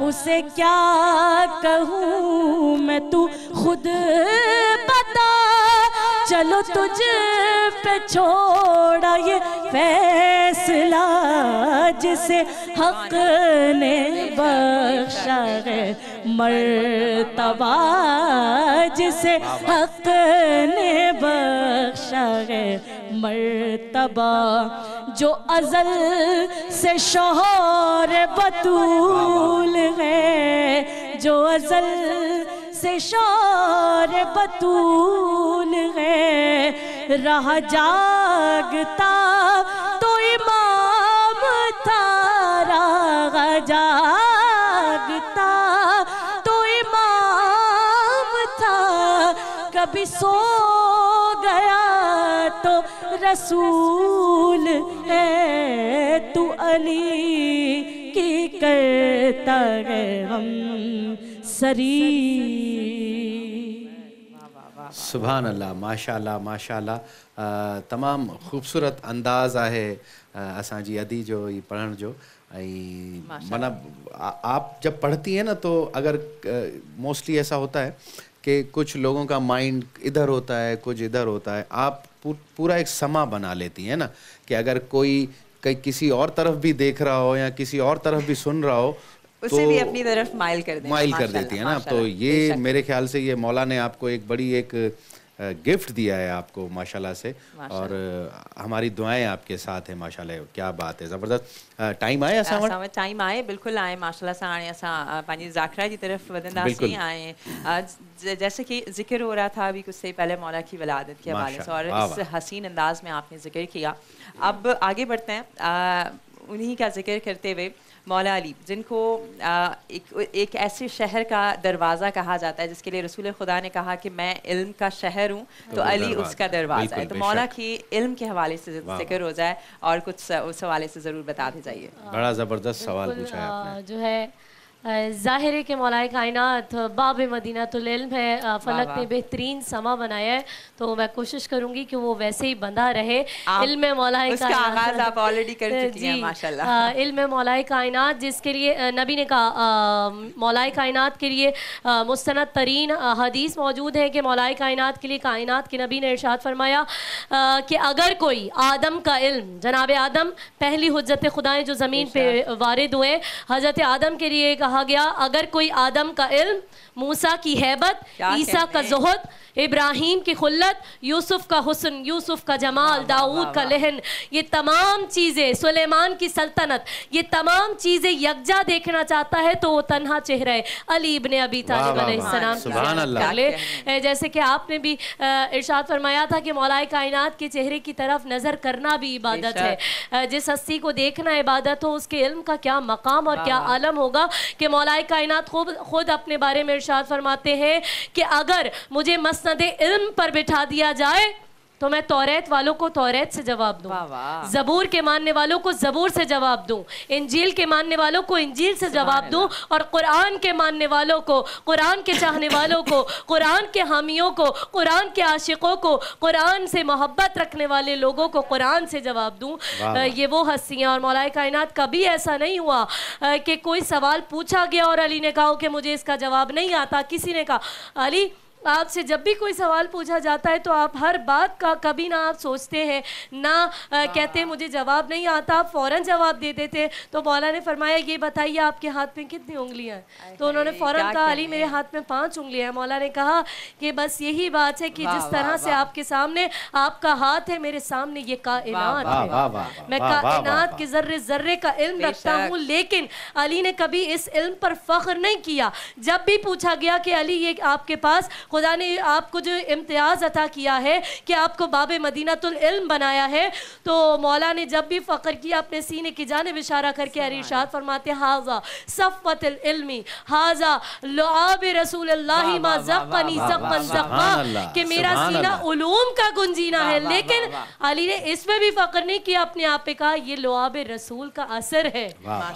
اسے کیا کہوں میں تو خود بتا، چلو تجھ پہ چھوڑا یہ فیصلہ، جسے حق نے بخشا ہے مرتبہ، جسے حق نے بخشا ہے مرتبہ، جو ازل سے شوہر بطول ہے، جو ازل سے شوہر بطول ہے، رہا جاگتا تو امام تھا، رہا جاگتا تو امام تھا، کبھی سو گیا تو رسول ہے، تو علی کی کرتا ہے ہم سری۔ سبحان اللہ، ماشاء اللہ ماشاء اللہ، تمام خوبصورت انداز ہے اساں جی ادی جو یہ پڑھن جو، مطلب آپ جب پڑھتی ہیں نا تو اگر موسٹلی ایسا ہوتا ہے کہ کچھ لوگوں کا مائنڈ ادھر ہوتا ہے کچھ ادھر ہوتا ہے، آپ پورا ایک سما بنا لیتی ہیں نا کہ اگر کوئی کسی اور طرف بھی دیکھ رہا ہو یا کسی اور طرف بھی سن رہا ہو اسے بھی اپنی طرف مائل کر دیتی ہے نا، تو یہ میرے خیال سے یہ مولا نے آپ کو ایک بڑی ایک گفٹ دیا ہے آپ کو ماشاءاللہ سے، اور ہماری دعائیں آپ کے ساتھ ہیں ماشاءاللہ، کیا بات ہے، زبردست۔ ٹائم آئے ٹائم آئے بالکل آئے ماشاءاللہ سے، آنے اساں پانچی ذاکرہ کی طرف ودنداسی آئے، جیسے کہ ذکر ہو رہا تھا ابھی کچھ سے پہلے مولا کی ولادت کے حوالے سے، اور اس حسین انداز میں آپ نے ذکر کیا۔ اب آگے بڑھتے ہیں، انہی کا ذکر کرتے ہوئے مولا علی، جن کو ایک ایسے شہر کا دروازہ کہا جاتا ہے جس کے لیے رسول خدا نے کہا کہ میں علم کا شہر ہوں، تو علی اس کا دروازہ ہے، تو مولا کی علم کے حوالے سے ذکر ہو جائے اور کچھ اس حوالے سے ضرور بتاتے جائیے۔ بڑا زبردست سوال پوچھا ہے آپ نے، جو ہے ظاہر ہے کہ مولا کائنات باب مدینۃ العلم ہے، فلک نے بہترین سما بنایا ہے، تو میں کوشش کروں گی کہ وہ ویسے ہی بندہ رہے۔ علم مولا کائنات، اس کا آغاز آپ آلریڈی کر چکی ہیں ماشاءاللہ۔ علم مولا کائنات جس کے لیے نبی نے کہا، مولا کائنات کے لیے مستند ترین حدیث موجود ہے کہ مولا کائنات کے لیے کائنات کے نبی نے ارشاد فرمایا کہ اگر کوئی آدم کا علم، جناب آدم پہلی حجت خدا جو زمین پہ وارد ہوئے، حضرت آدم کے لیے کہا گیا اگر کوئی آدم کا علم، موسیٰ کی ہیبت، عیسیٰ کا زہد، ابراہیم کی خلت، یوسف کا حسن، یوسف کا جمال، داؤد کا لہن، یہ تمام چیزیں، سلیمان کی سلطنت، یہ تمام چیزیں یکجا دیکھنا چاہتا ہے تو وہ تنہا چہرہ علی ابن ابی طالب علیہ السلام سبحان اللہ، جیسے کہ آپ نے بھی ارشاد فرمایا تھا کہ مولا کائنات کے چہرے کی طرف نظر کرنا بھی عبادت ہے، جس ہستی کو دیکھنا عبادت ہو اس کے علم کا کیا مقام اور کیا عالم ہوگا کہ مولا کائنات خود اپنے بارے میں ارشاد فرماتے ہیں کہ اگر مجھے مسند علم پر بٹھا دیا جائے تو میں توریت والوں کو توریت سے جواب دوں، زبور کے ماننے والوں کو زبور سے جواب دوں، انجیل کے ماننے والوں کو انجیل سے جواب دوں، اور قرآن کے ماننے والوں کو، قرآن کے چاہنے والوں کو، قرآن کے حامیوں کو، قرآن کے عاشقوں کو، قرآن سے محبت رکھنے والے لوگوں کو قرآن سے جواب دوں۔ یہ وہ ہستیاں، اور مولا کائنات کبھی ایسا نہیں ہوا کہ کوئی سوال پوچھا گیا اور علی نے کہا کہ مجھے اس کا جواب نہیں آتا، کسی نے کہا علی आपसे जब भी कोई सवाल पूछा जाता है तो आप हर बात का कभी ना आप सोचते हैं ना कहते हैं मुझे जवाब नहीं आता, आप फ़ौरन जवाब दे देते। तो मौला ने फरमाया ये बताइए आपके हाथ में कितनी उंगलियां हैं? तो उन्होंने फ़ौरन कहा अली मेरे हाथ में 5 उंगलियां हैं। मौला ने कहा कि बस यही बात है कि जिस तरह से आपके सामने आपका हाथ है, मेरे सामने ये कायनात है। मैं कायनात के ज़र्रे ज़र्रे का इल्म रखता हूँ, लेकिन अली ने कभी इस इल्म पर फ़ख्र नहीं किया। जब भी पूछा गया कि अली ये आपके पास खुदा ने आपको जो इम्तियाज़ अता किया है कि आपको बाबे मदीनातुल इल्म बनाया है, तो मौला ने जब भी फ़ख्र किया अपने सीने की जानिब इशारा करके इरशाद फरमाते हाज़ा सफ़वतुल इल्मी हाज़ा लुआब रसूलुल्लाह मा ज़क़नी ज़क़न ज़क़ा, कि मेरा सीना उलूम का गुंजीना है। लेकिन अली ने इसमें भी फ़ख्र नहीं किया, अपने आप पे कहा ये लुआब रसूल का असर है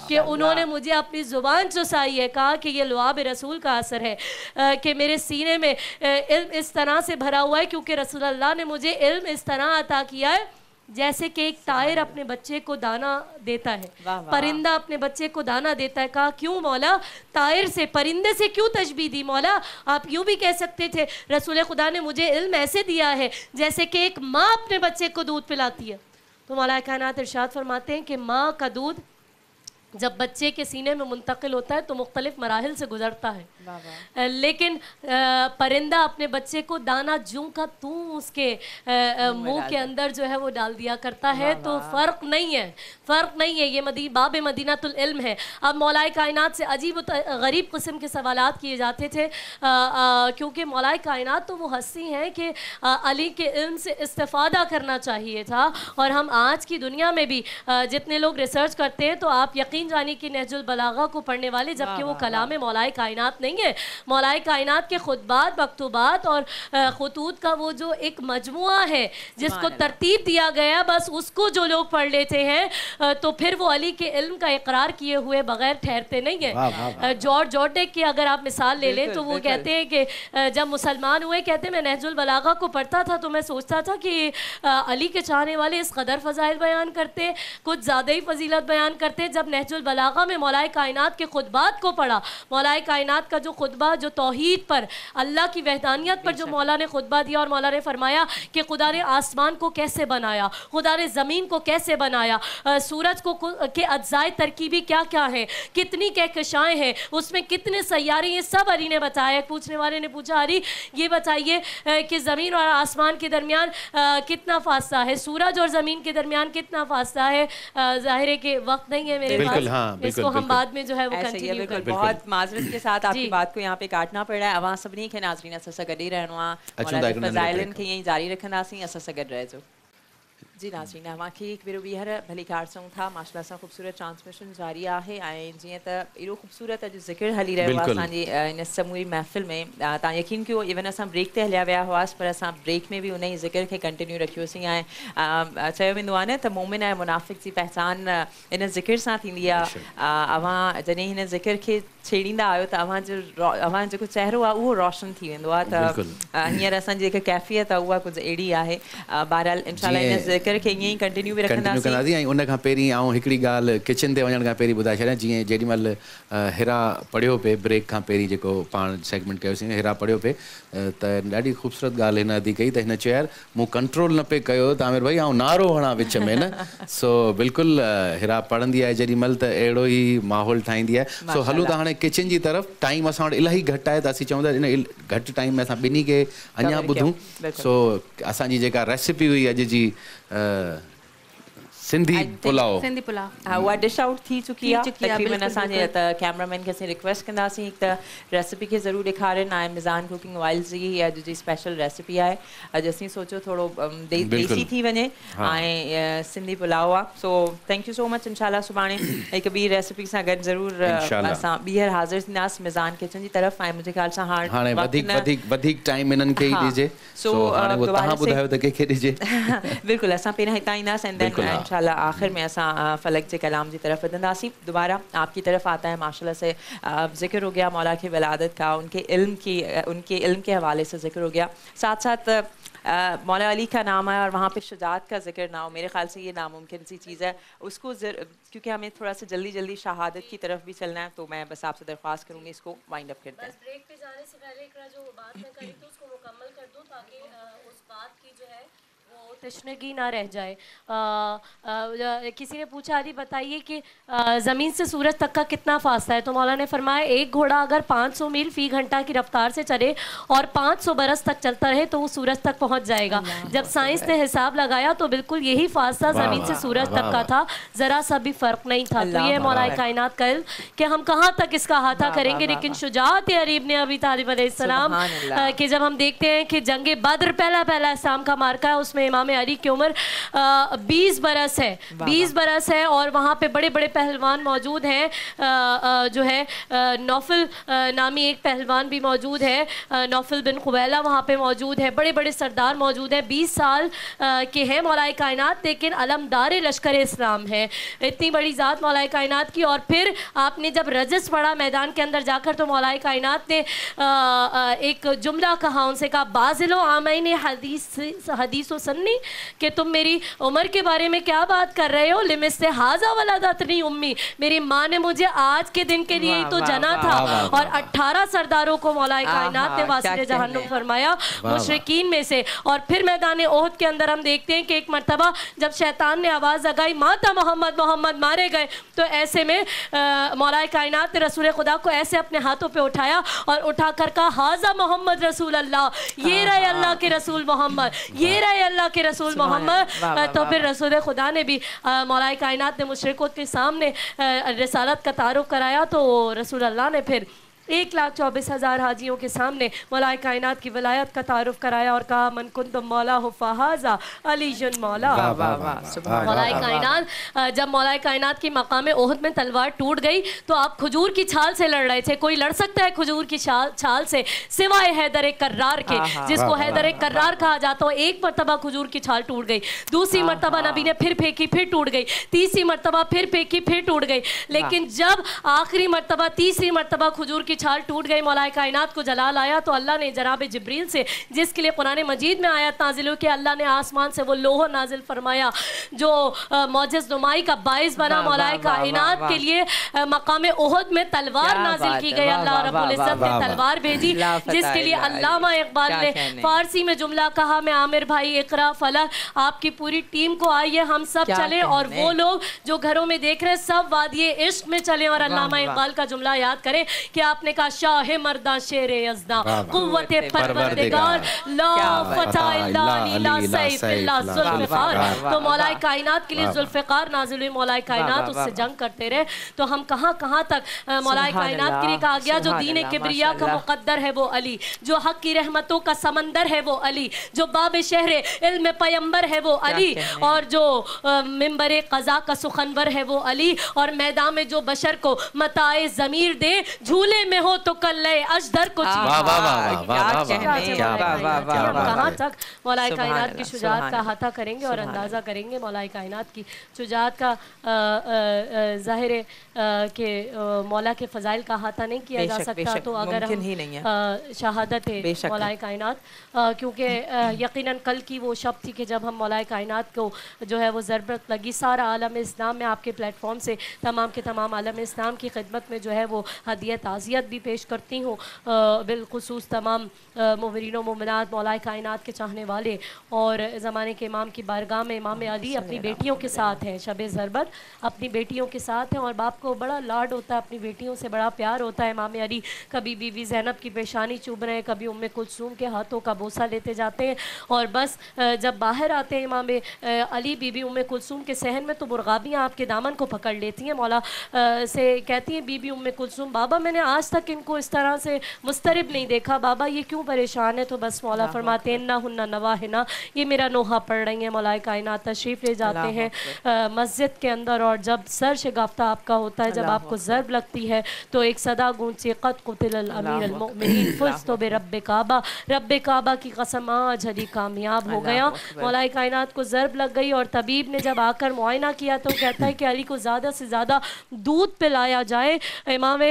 कि उन्होंने मुझे अपनी ज़ुबान चुसाई है। कहा कि ये लुआब रसूल का असर है कि मेरे सीने में इल्म इस तरह से भरा हुआ है क्योंकि रसूलुल्लाह ने मुझे इल्म इस तरह अता किया है जैसे कि एक तायर अपने बच्चे को दाना देता है, परिंदा अपने बच्चे को दाना देता है। कहा क्यों मौला, तायर से परिंदे से क्यों तशबीह दी? मौला आप यूँ भी कह सकते थे रसूल खुदा ने मुझे इल्म ऐसे दिया है जैसे कि एक माँ अपने बच्चे को दूध पिलाती है। तो मौला कायनात इरशाद फरमाते हैं कि माँ का दूध जब बच्चे के सीने में मुंतकिल होता है तो मुख्तलिफ मराहिल से गुजरता है, लेकिन परिंदा अपने बच्चे को दाना जूं का तू उसके मुंह के अंदर जो है वो डाल दिया करता है। तो फ़र्क नहीं है, फ़र्क नहीं है। ये बाब मदीनातुल इल्म है। अब मौलाए कायनात से अजीब गरीब किस्म के सवालात किए जाते थे क्योंकि मौलाए कायनात तो वो हस्ती हैं कि अली के इल्म से इस्तिफ़ादा करना चाहिए था। और हम आज की दुनिया में भी जितने लोग रिसर्च करते हैं तो आप यकीन जानी कि नहजुल बलागा को पढ़ने वाले, जबकि वो कलाम मौलाए कायनात नहीं है, मौलाए कायनात के खुतबात मकतूबात और खुतूत का वो जो एक मजमुआ है जिसको तरतीब दिया गया, बस उसको जो लोग पढ़ लेते हैं तो फिर वो अली के इल्म का इकरार किए हुए बगैर ठहरते नहीं है। जॉर्ज जॉर्डेक की अगर आप मिसाल ले लें तो वो कहते हैं कि जब मुसलमान हुए, कहते हैं मैं नहजुल बलागा को पढ़ता था तो मैं सोचता था कि अली के चाहने वाले इस कदर फ़ज़ाइल बयान करते, कुछ ज़्यादा ही फजीलत बयान करते। जब नहजुल बलागा में मौलाए कायनात के खुतबात को पढ़ा, मौलाए कायनात का जो खुतबा जो तौहीद पर, अल्लाह की वहदानियत पर जो मौला ने खुतबा दिया, और मौला ने फरमाया कि खुदा ने आसमान को कैसे बनाया, खुदा ने ज़मीन को कैसे बनाया, सूरज को के अज्जाए तरकीबी क्या क्या हैं, कितनी कहकशाएँ हैं, उसमें कितने सैयारे, ये सब अली ने बताया। पूछने वाले ने पूछा अली ये बताइए कि ज़मीन और आसमान के दरमियान कितना फासला है, सूरज और ज़मीन के दरमियान कितना फासला है? ज़ाहिर है कि वक्त नहीं है मेरे पास, इसको हम बाद में जो है वो कंटिन्यू करें। बहुत माजरत के साथ आपकी बात को यहाँ पे काटना पड़ रहा है। अवां सभिनी खे नाज़रीन असां सां गॾु ई रहणो आहे, फ़ज़ाइलनि खे ईअं ई जारी रखंदासीं, असां सां गॾु रहिजो। जी नाज़रीन, अवांखे हिकु भेरो ॿीहर भली कार चऊं था। माशाअल्लाह सां ख़ूबसूरत ट्रांसमिशन जारी आहे ऐं जीअं त एॾो ख़ूबसूरत अॼु ज़िक्र हली रहियो आहे असांजी इन समूरी महफ़िल में। तव्हां यकीन कयो इवन असां ब्रेक ते हलिया विया हुआसीं पर असां ब्रेक में बि उन ई ज़िक्र खे कंटिन्यू रखियोसीं। ऐं चयो वेंदो आहे न त मोमिन ऐं मुनाफ़िक़ जी पहचान इन ज़िक्र सां थींदी आहे। अवां जॾहिं हिन ज़िक्र खे छेड़ींदा आहियो त अवां जेको चहिरो आहे उहो रोशन थी वेंदो आहे। त हींअर असांजी जेका कैफ़ियत आहे उहा कुझु अहिड़ी आहे। बहरहाल इंशाअल्लाह इन ज़िक्र खे ईअं ई कंटिन्यू बि रखंदासीं। ऐं उन खां पहिरीं आउं हिकिड़ी ॻाल्हि किचन ते वञण खां पहिरीं ॿुधाए छॾियां। जीअं जेॾीमहिल हिरा पढ़ियो पिए ब्रेक खां पहिरीं जेको पाण सेगमेंट कयोसीं, हिरा पढ़ियो पिए त ॾाढी ख़ूबसूरत ॻाल्हि हिन अदी कई त हिन चयो यार मूं कंट्रोल न पे कयो त आमिर भाई आउं नारो हणां विच में न। सो बिल्कुलु हिरा पढ़ंदी आहे जेॾीमहिल त अहिड़ो ई माहौल ठाहींदी आहे। सो हलूं था हाणे किचन जी तरफ़। टाइम असां वटि इलाही घटि आहे त असीं चऊं था इन घटि टाइम में असां ॿिन्ही खे अञा ॿुधूं। सो असांजी जेका रेसिपी हुई अॼु जी सिंधी पुलाव, उहा डिश आउट थी चुकी आहे तक़रीबन। असांजे त कैमरामैन खे असीं रिक्वेस्ट कंदासीं हिकु त रेसिपी खे ज़रूरु ॾेखारनि। ऐं मिज़ान कुकिंग ऑइल्स जी अॼु जी स्पेशल रेसिपी आहे। अॼु असीं सोचो थोरो देसी थी वञे ऐं सिंधी पुलाव आहे। सो थैंक यू सो मच। इंशाल्लाह सुभाणे हिकु ॿी रेसिपी सां गॾु ज़रूरु असां ॿीहर हाज़िर थींदासीं मिज़ान किचन जी तरफ़। ऐं मुंहिंजे ख़्याल सां हाणे वधीक टाइम इन्हनि खे ई ॾिजे। सो तव्हां ॿुधायो त कंहिंखे ॾिजे। बिल्कुलु असां पहिरियां हितां ईंदासीं एंड देन आखिर में असा फलक के कलाम की तरफ वधंदासीं। दोबारा आपकी तरफ आता है माशाल्लाह से जिक्र हो गया मौला की वलादत का, उनके इल्म के हवाले से जिक्र हो गया। साथ साथ مولا علی کا نام آیا اور وہاں پہ شجاعت کا ذکر نہ ہو، میرے خیال سے یہ ناممکن سی چیز ہے. اس کو کیونکہ ہمیں تھوڑا سا جلدی شہادت کی طرف بھی چلنا ہے، تو میں بس آپ سے درخواست کروں گی اس کو وائنڈ اپ کرتے ہیں. بس بریک پہ جانے سے پہلے اقرا جو بات میں کری تو اس کو مکمل کر دوں تاکہ اس بات کی جو ہے وہ تشنگی نہ رہ جائے. کسی نے پوچھا علی بتائیے کہ زمین سے سورج تک کا کتنا فاصلہ ہے، تو مولا نے فرمایا ایک گھوڑا اگر 500 میل فی گھنٹہ کی رفتار سے چلے اور 500 برس تک چلتا رہے تو وہ سورج تک پہنچ جائے گا. جب سائنس نے حساب لگایا تو بالکل یہی فاصلہ زمین سے سورج تک کا تھا، ذرا سا بھی فرق نہیں تھا. تو یہ مولا کائنات کا علم کہ ہم کہاں تک اس کا احاطہ کریں گے. لیکن شجاعت علی ابن ابی طالب علیہ السلام کہ جب ہم دیکھتے ہیں کہ جنگ بدر پہلا اسلام کا مارکا ہے، اس میں امام علی کی عمر 20 برس ہے، 20 برس ہے، اور وہاں پہ بڑے بڑے پہلوان موجود ہیں. جو ہے نوفل نامی ایک پہلوان بھی موجود ہے، نوفل بن قبیلہ وہاں پہ موجود ہے، بڑے بڑے سردار موجود ہیں. 20 سال کے ہیں مولا کائنات، لیکن علمدار لشکر اسلام ہے. اتنی بڑی ذات مولا کائنات کی. اور پھر آپ نے جب رجس پڑھا میدان کے اندر جا کر تو مولا کائنات نے ایک جملہ کہا، ان سے کہا بازلو آمین حدیث و سنی، کہ تم میری عمر کے بارے میں کیا بات کر رہے ہو. لمثل ھذا ولدتنی امی، میری ماں نے مجھے آج کے دن کے لیے ہی تو جنا تھا. اور 18 سرداروں کو مولا کائنات نے واسطے جہنم فرمایا مشرکین میں سے. اور پھر میدان احد کے اندر ہم دیکھتے ہیں کہ ایک مرتبہ جب شیطان نے آواز لگائی ماتا محمد مارے گئے، تو ایسے میں مولا کائنات نے رسول خدا کو ایسے اپنے ہاتھوں پہ اٹھایا اور اٹھا کر کہا ھذا محمد رسول اللہ، یہ رہے اللہ کے رسول محمد، یہ رہے اللہ کے رسول محمد. تو پھر رسول خدا نے بھی مولا کائنات نے مشرکوں کے سامنے رسالت کا تعارف کرایا، تو رسول اللہ نے پھر 1,24,000 حاجیوں کے سامنے مولا کائنات کی ولایت کا تعارف کرایا اور کہا من کنت مولا فہذا علی مولا. مولا کائنات جب مولا کائنات کی مقام احد میں تلوار ٹوٹ گئی تو آپ کھجور کی چھال سے لڑ رہے تھے. کوئی لڑ سکتا ہے کھجور کی چھال سے سوائے حیدر کرار کے، جس کو حیدر کرار کہا جاتا ہو. ایک مرتبہ کھجور کی چھال ٹوٹ گئی، دوسری مرتبہ نبی نے پھر پھینکی پھر ٹوٹ گئی، تیسری مرتبہ پھر پھینکی پھر ٹوٹ گئی. لیکن جب آخری مرتبہ تیسری مرتبہ کھجور کی چھال ٹوٹ گئی، مولا کائنات کو جلال آیا تو اللہ نے جناب جبریل سے، جس کے لیے قرآن مجید میں آیت نازل ہوئی کہ اللہ نے آسمان سے وہ لوح نازل فرمایا جو معجز نمائی کا باعث بنا. مولا کائنات کے لیے مقام احد میں تلوار نازل کی گئی. اللہ رب العزت نے تلوار بھیجی، جس کے لیے علامہ اقبال نے فارسی میں جملہ کہا میں عامر بھائی اقرا فلک آپ کی پوری ٹیم کو آئیے ہم سب چلیں، اور وہ لوگ جو گھروں میں دیکھ رہے سب وادی عشق میں چلیں اور علامہ اقبال کا جملہ یاد کریں کہ آپ نے کہا شاہ مرداں شیر یزداں قوت پروردگار لا فتح الا علی لا سیف الا ذوالفقار. تو مولا کائنات کے لیے ذوالفقار نازل ہوئی، مولا کائنات اس سے جنگ کرتے رہے. تو ہم کہاں تک مولا کائنات کے لیے کہا گیا جو دین کبریا کا مقدر ہے وہ علی، جو حق کی رحمتوں کا سمندر ہے وہ علی، جو باب شہر علم پیمبر ہے وہ علی، اور جو منبر قضا کا سخنور ہے وہ علی، اور میدان میں جو بشر کو متاع ضمیر دے جھولے میں ہو تو کل اجدر کو کہاں تک مولا کائنات کی شجاعت کا احاطہ کریں گے اور اندازہ کریں گے. مولا کائنات کی شجاعت کا ظاہر ہے کہ مولا کے فضائل کا احاطہ نہیں کیا جا سکتا. تو اگر ہم شہادت ہے مولا کائنات، کیونکہ یقیناً کل کی وہ شب تھی کہ جب ہم مولا کائنات کو جو ہے وہ ضرورت لگی. سارا عالم اسلام میں آپ کے پلیٹ فارم سے تمام کے تمام عالم اسلام کی خدمت میں جو ہے وہ ہدیہ تعزیت بھی پیش کرتی ہوں، بالخصوص تمام مومنین و مومنات مولا کائنات کے چاہنے والے. اور زمانے کے امام کی بارگاہ میں امام علی اپنی بیٹیوں کے ساتھ ہیں، شب ضربت اپنی بیٹیوں کے ساتھ ہیں، اور باپ کو بڑا لاڈ ہوتا ہے، اپنی بیٹیوں سے بڑا پیار ہوتا ہے. امام علی کبھی بی بی زینب کی پیشانی چوم رہے ہیں، کبھی ام کلثوم کے ہاتھوں کا بوسہ لیتے جاتے ہیں. اور بس جب باہر آتے ہیں امام علی بی بی ام کلثوم کے صحن میں تو مرغابیاں آپ کے دامن کو پکڑ لیتی ہیں. مولا سے کہتی ہیں بی بی ام کلثوم بابا میں نے آج تک ان کو اس طرح سے مسترب نہیں دیکھا، بابا یہ کیوں پریشان ہے؟ تو بس مولا فرماتے ہیں انہن نواہنا، یہ میرا نوحہ پڑھ رہی ہیں. مولا کائنات تشریف لے جاتے ہیں مسجد کے اندر، اور جب سر شگافتہ آپ کا ہوتا ہے، جب آپ کو ضرب لگتی ہے تو ایک صدا گونجتی قد قتل الامیر المؤمنین فزت برب کعبہ، رب کعبہ کی قسم آج علی کامیاب ہو گیا. مولا کائنات کو ضرب لگ گئی اور طبیب نے جب آ کر معائنہ کیا تو کہتا ہے کہ علی کو زیادہ سے زیادہ دودھ پلایا جائے. امام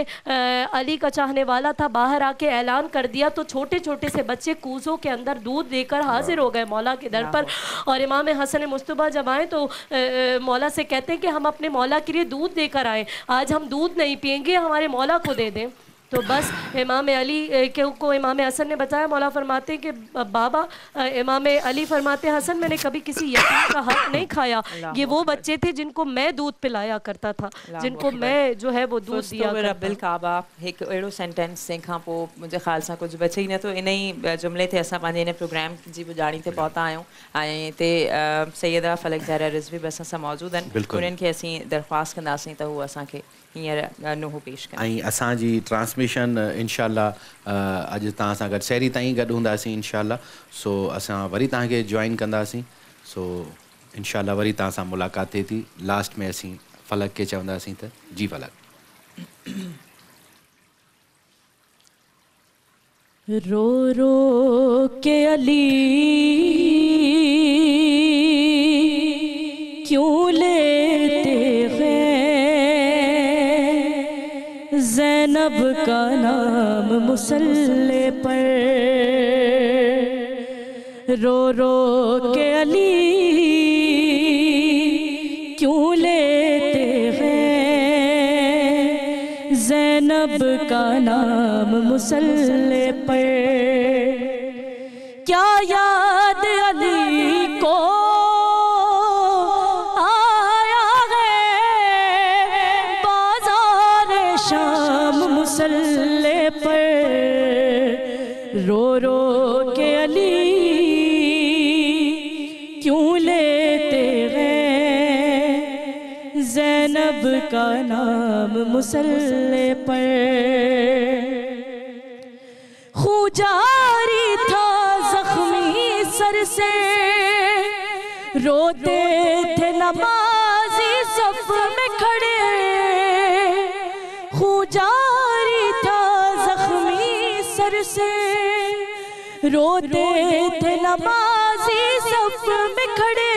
علی کا چاہنے والا تھا, باہر آ کے اعلان کر دیا تو چھوٹے چھوٹے سے بچے کوزوں کے اندر دودھ دے کر حاضر ہو گئے مولا کے در پر. اور امام حسن مصطفیٰ جب آئیں تو مولا سے کہتے ہیں کہ ہم اپنے مولا کے لیے دودھ دے کر آئے, آج ہم دودھ نہیں پئیں گے, ہمارے مولا کو دے دیں. تو بس امام علی کو امام حسن نے بتایا. مولا فرماتے ہیں کہ بابا, امام علی فرماتے ہیں حسن میں نے کبھی کسی یتیم کا حق نہیں کھایا, یہ وہ بچے تھے جن کو میں دودھ پلایا کرتا تھا, جن کو میں جو ہے وہ دودھ دیا کرتا. رب الکعبہ ایک اڑو سینٹینس تंहिंखां पोइ मुंहिंजे ख़्याल सां कुझु बचे ई नथो. इन ई जुमिले ते असां पंहिंजे इन प्रोग्राम जी ॿुधाणी ते पहुता आहियूं ऐं हिते सैयदा फलक ज़हरा रिज़वी बि असां सां मौजूदु आहिनि. उन्हनि खे असीं दरख़्वास्त कंदासीं त हू असांखे हींअर नुहु पेश कनि. ऐं असांजी ट्रांसमिशन इनशाला अॼु तव्हां सां गॾु सैरी ताईं गॾु हूंदासीं इनशाला. सो असां वरी तव्हांखे जॉइन कंदासीं. सो इनशाला वरी तव्हां सां मुलाक़ात थिए थी. लास्ट में असीं फलक खे चवंदासीं त जी फलक. रो रो के अली क्यों लेते हैं ज़ैनब का नाम मुसल्ले पर, रो रो के अली क्यों लेते हैं ज़ैनब का नाम मुसल्ले पर. क्या याद अली को आया है बाज़ार शाम मुसल्ले पर, रो रो के अली क्यों लेते हैं ज़ैनब का नाम मुसल्ले पर. खून जारी था जख्मी सर से, रोते थे नमाज़ी सफ में खड़े. खून जारी था जख्मी सर से, रोते थे नमाज़ी सफ में खड़े.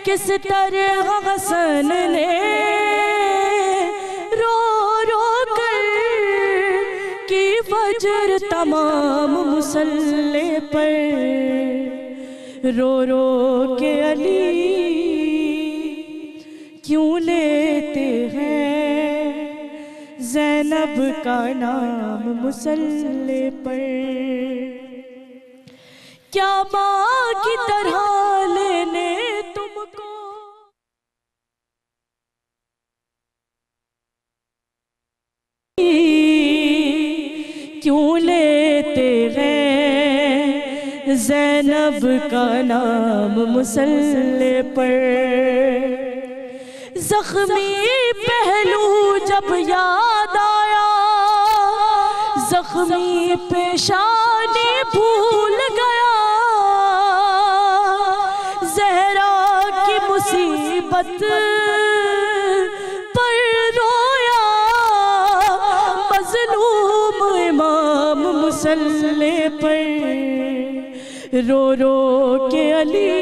किस तरह हसन ने रो रो कर की फजर तमाम मुसल्ले पर, रो रो के अली क्यों लेते हैं ज़ैनब का नाम मुसल्ले पर. क्या माँ की तरह लेने तुमको क्यों लेते हैं ज़ैनब का नाम मुसल्ले पर. ज़ख्मी पहलू जब याद आया, ज़ख्मी पेशानी भूल गया. ज़हरा की मुसीबत पर रोया मज़लूम इमाम मुसल्ले पर, रो रो के अली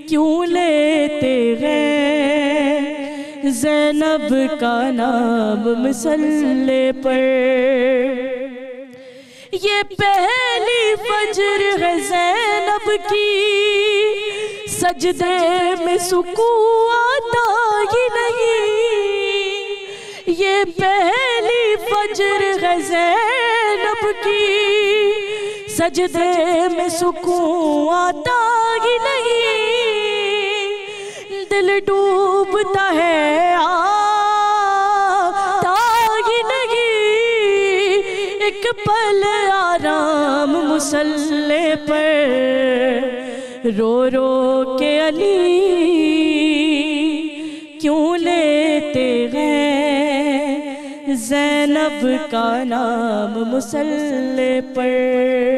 क्यों लेते हैं ज़ैनब का नाम मुसल्ले पर. ये पहली फजर है ज़ैनब की, सजदे में सुकून आता ही नहीं. ये पहली फजर है ज़ैनब की, सजदे में सुकून आता ही नहीं. दिल डूबता है आता ही नहीं. एक पल आराम मुसल्ले पर, रो रो के अली क्यों लेते हैं ज़ैनब का नाम मुसल्ले पर.